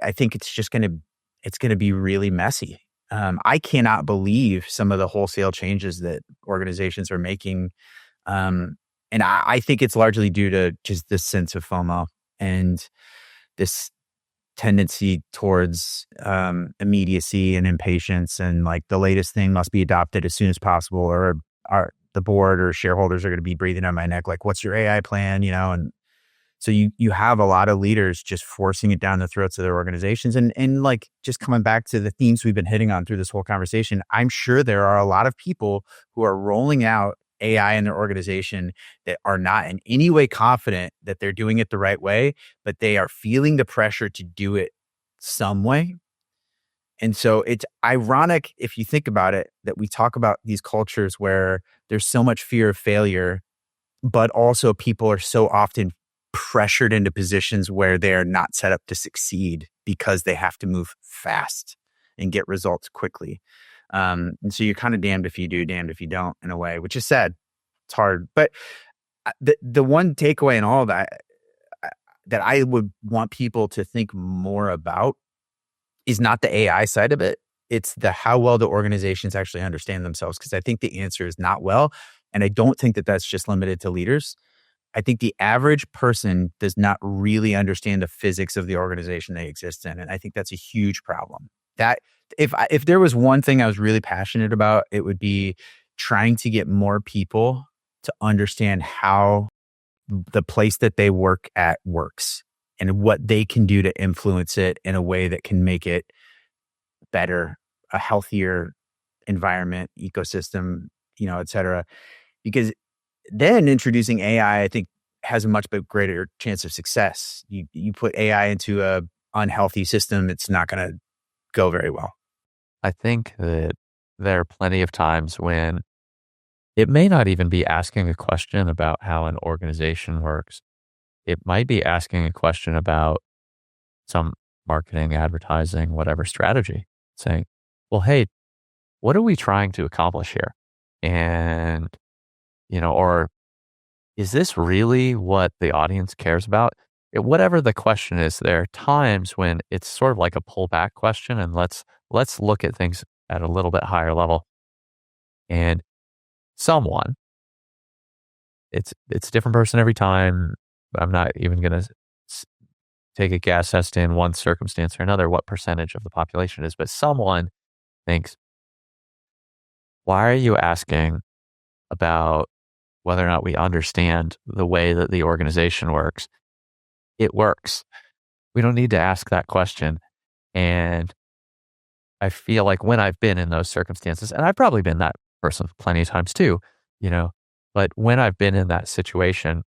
I think it's just going to be really messy. I cannot believe some of the wholesale changes that organizations are making. And I think it's largely due to just this sense of FOMO and this tendency towards immediacy and impatience, and like the latest thing must be adopted as soon as possible, or the board or shareholders are going to be breathing on my neck like, what's your AI plan? And so you have a lot of leaders just forcing it down the throats of their organizations. And like just coming back to the themes we've been hitting on through this whole conversation, I'm sure there are a lot of people who are rolling out AI in their organization that are not in any way confident that they're doing it the right way, but they are feeling the pressure to do it some way. And so it's ironic, if you think about it, that we talk about these cultures where there's so much fear of failure, but also people are so often pressured into positions where they're not set up to succeed because they have to move fast and get results quickly. And so you're kind of damned if you do, damned if you don't, in a way, which is sad. It's hard. But the one takeaway in all of that I would want people to think more about is not the AI side of it. It's the how well the organizations actually understand themselves. Because I think the answer is not well. And I don't think that that's just limited to leaders. I think the average person does not really understand the physics of the organization they exist in. And I think that's a huge problem. That if there was one thing I was really passionate about, it would be trying to get more people to understand how the place that they work at works and what they can do to influence it in a way that can make it better, a healthier environment, ecosystem, et cetera. Because then introducing AI, I think, has a much greater chance of success. You put AI into a unhealthy system, it's not going to go very well. I think that there are plenty of times when it may not even be asking a question about how an organization works. It might be asking a question about some marketing, advertising, whatever strategy, saying, well, hey, what are we trying to accomplish here? And, or is this really what the audience cares about? Whatever the question is, there are times when it's sort of like a pullback question, and let's look at things at a little bit higher level. And someone, it's a different person every time. I'm not even going to take a guess as to in one circumstance or another what percentage of the population it is, but someone thinks, why are you asking about whether or not we understand the way that the organization works? It works. We don't need to ask that question. And I feel like when I've been in those circumstances, and I've probably been that person plenty of times too, but when I've been in that situation,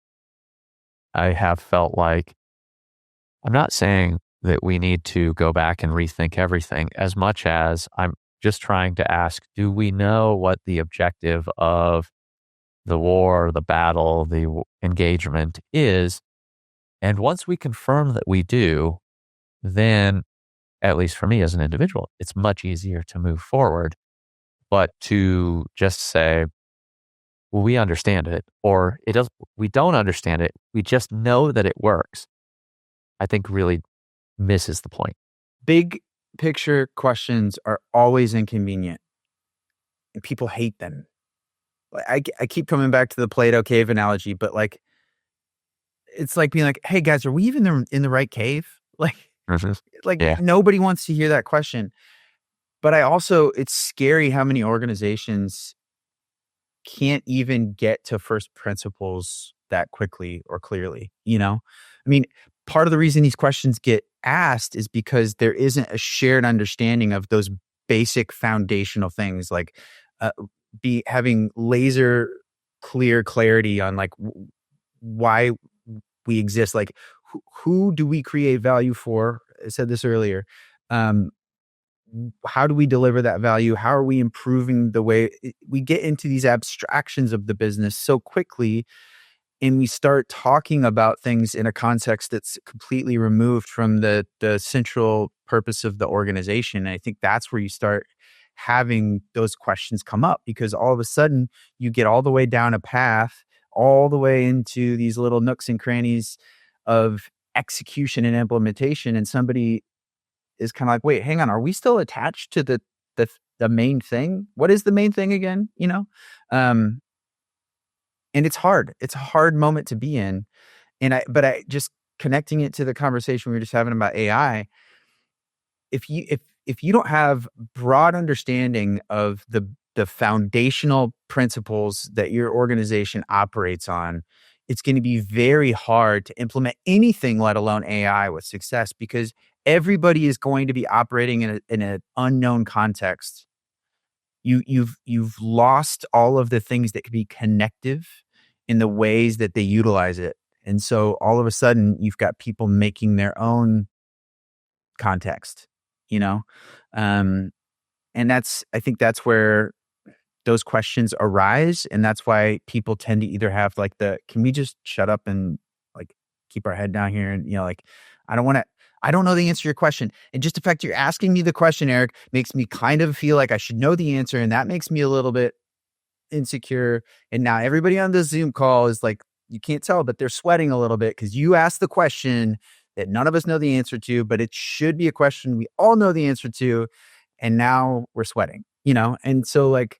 I have felt like, I'm not saying that we need to go back and rethink everything as much as I'm just trying to ask, do we know what the objective of the war, the battle, the engagement is? And once we confirm that we do, then, at least for me as an individual, it's much easier to move forward. But to just say, well, we understand it, or we don't understand it, we just know that it works, I think really misses the point. Big picture questions are always inconvenient, and people hate them. I keep coming back to the Plato cave analogy, but it's like being like, hey guys, are we even in the right cave? Yeah. Nobody wants to hear that question. But it's scary how many organizations can't even get to first principles that quickly or clearly, I mean, part of the reason these questions get asked is because there isn't a shared understanding of those basic foundational things, like having laser clear clarity on why we exist, who do we create value for? I said this earlier. How do we deliver that value? How are we improving the way we get into these abstractions of the business so quickly? And we start talking about things in a context that's completely removed from the central purpose of the organization. And I think that's where you start having those questions come up, because all of a sudden you get all the way down a path, all the way into these little nooks and crannies of execution and implementation. And somebody is kind of like, wait, hang on, are we still attached to the main thing? What is the main thing again? And it's hard. It's a hard moment to be in. But I just connecting it to the conversation we were just having about AI. If you don't have broad understanding of the foundational principles that your organization operates on, it's going to be very hard to implement anything, let alone AI, with success, because everybody is going to be operating in an unknown context. You've lost all of the things that could be connective in the ways that they utilize it. And so all of a sudden you've got people making their own context. you know? Um, and I think that's where those questions arise. And that's why people tend to either have like can we just shut up and like keep our head down here? And, like, I don't want to, I don't know the answer to your question. And just the fact you're asking me the question, Eric, makes me kind of feel like I should know the answer. And that makes me a little bit insecure. And now everybody on the Zoom call is like, you can't tell, but they're sweating a little bit because you asked the question that none of us know the answer to, but it should be a question we all know the answer to. And now we're sweating, And so like,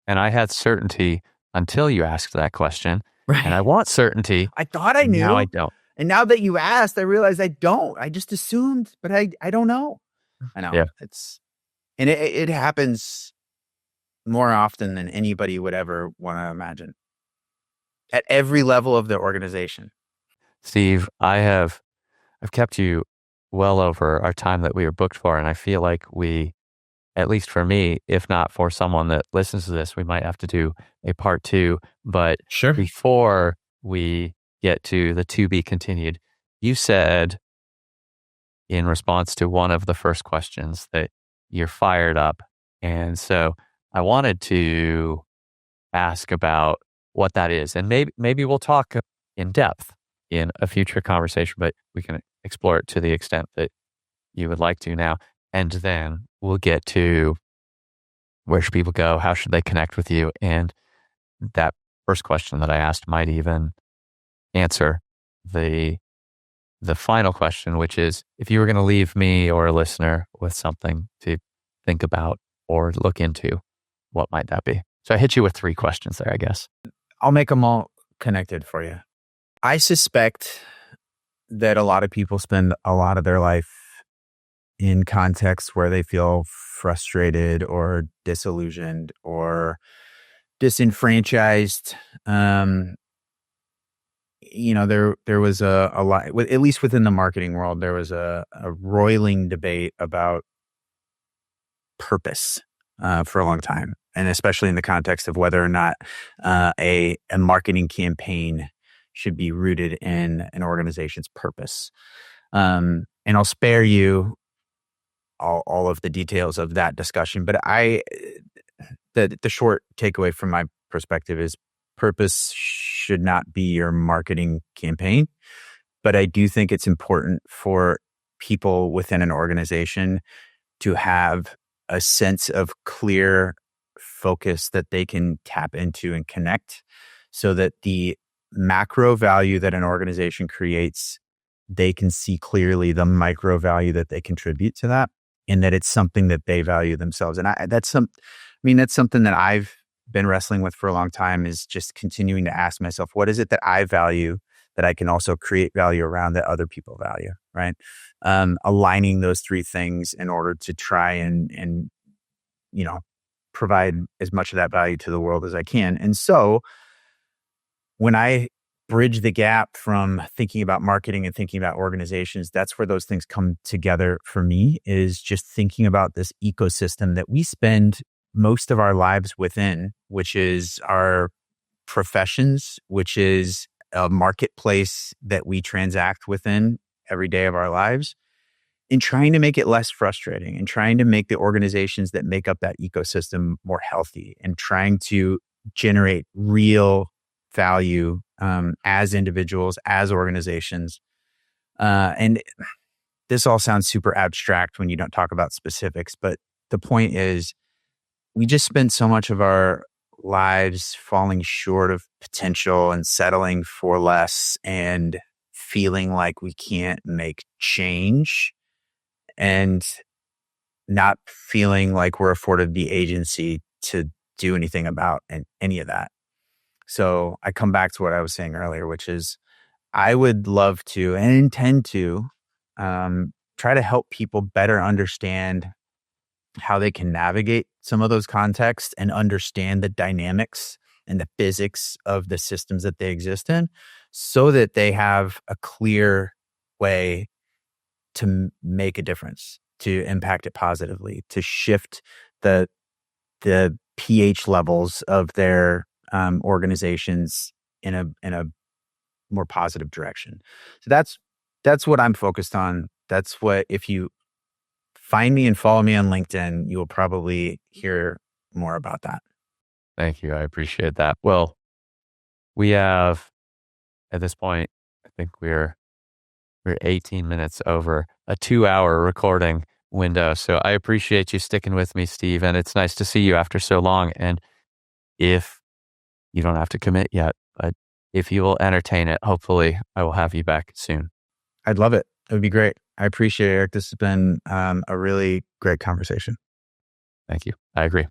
And I had certainty until you asked that question. right. And I want certainty. I thought I knew. Now I don't. And now that you asked, I realized I don't. I just assumed, but I don't know. I know. Yeah. And it happens more often than anybody would ever want to imagine at every level of the organization. Steve, I've kept you well over our time that we were booked for. And I feel like at least for me, if not for someone that listens to this, we might have to do a part 2. But sure, before we get to the to be continued, you said in response to one of the first questions that you're fired up. And so I wanted to ask about what that is. And maybe we'll talk in depth in a future conversation, but we can explore it to the extent that you would like to now. And then we'll get to where should people go? How should they connect with you? And that first question that I asked might even answer the final question, which is if you were going to leave me or a listener with something to think about or look into, what might that be? So I hit you with 3 questions there, I guess. I'll make them all connected for you. I suspect that a lot of people spend a lot of their life in contexts where they feel frustrated or disillusioned or disenfranchised. There was a lot, at least within the marketing world, there was a roiling debate about purpose for a long time, and especially in the context of whether or not a marketing campaign should be rooted in an organization's purpose. And I'll spare you all of the details of that discussion, but the short takeaway from my perspective is purpose should not be your marketing campaign. But I do think it's important for people within an organization to have a sense of clear focus that they can tap into and connect so that the macro value that an organization creates, they can see clearly the micro value that they contribute to that, and that it's something that they value themselves. And that's something that I've been wrestling with for a long time, is just continuing to ask myself, what is it that I value that I can also create value around that other people value, right? Aligning those 3 things in order to try and provide as much of that value to the world as I can. And so when I bridge the gap from thinking about marketing and thinking about organizations, that's where those things come together for me, is just thinking about this ecosystem that we spend most of our lives within, which is our professions, which is a marketplace that we transact within every day of our lives, and trying to make it less frustrating and trying to make the organizations that make up that ecosystem more healthy and trying to generate real value as individuals, as organizations. And this all sounds super abstract when you don't talk about specifics, but the point is we just spend so much of our lives falling short of potential and settling for less and feeling like we can't make change and not feeling like we're afforded the agency to do anything about any of that. So I come back to what I was saying earlier, which is I would love to and intend to try to help people better understand how they can navigate some of those contexts and understand the dynamics and the physics of the systems that they exist in, so that they have a clear way to make a difference, to impact it positively, to shift the pH levels of their organizations in a more positive direction. So that's what I'm focused on. That's what, if you find me and follow me on LinkedIn. You will probably hear more about that. Thank you. I appreciate that. Well, we have at this point, I think we're 18 minutes over a 2-hour recording window. So I appreciate you sticking with me, Steve. And it's nice to see you after so long. And if you don't have to commit yet, but if you will entertain it, hopefully I will have you back soon. I'd love it. It would be great. I appreciate it, Eric. This has been a really great conversation. Thank you. I agree.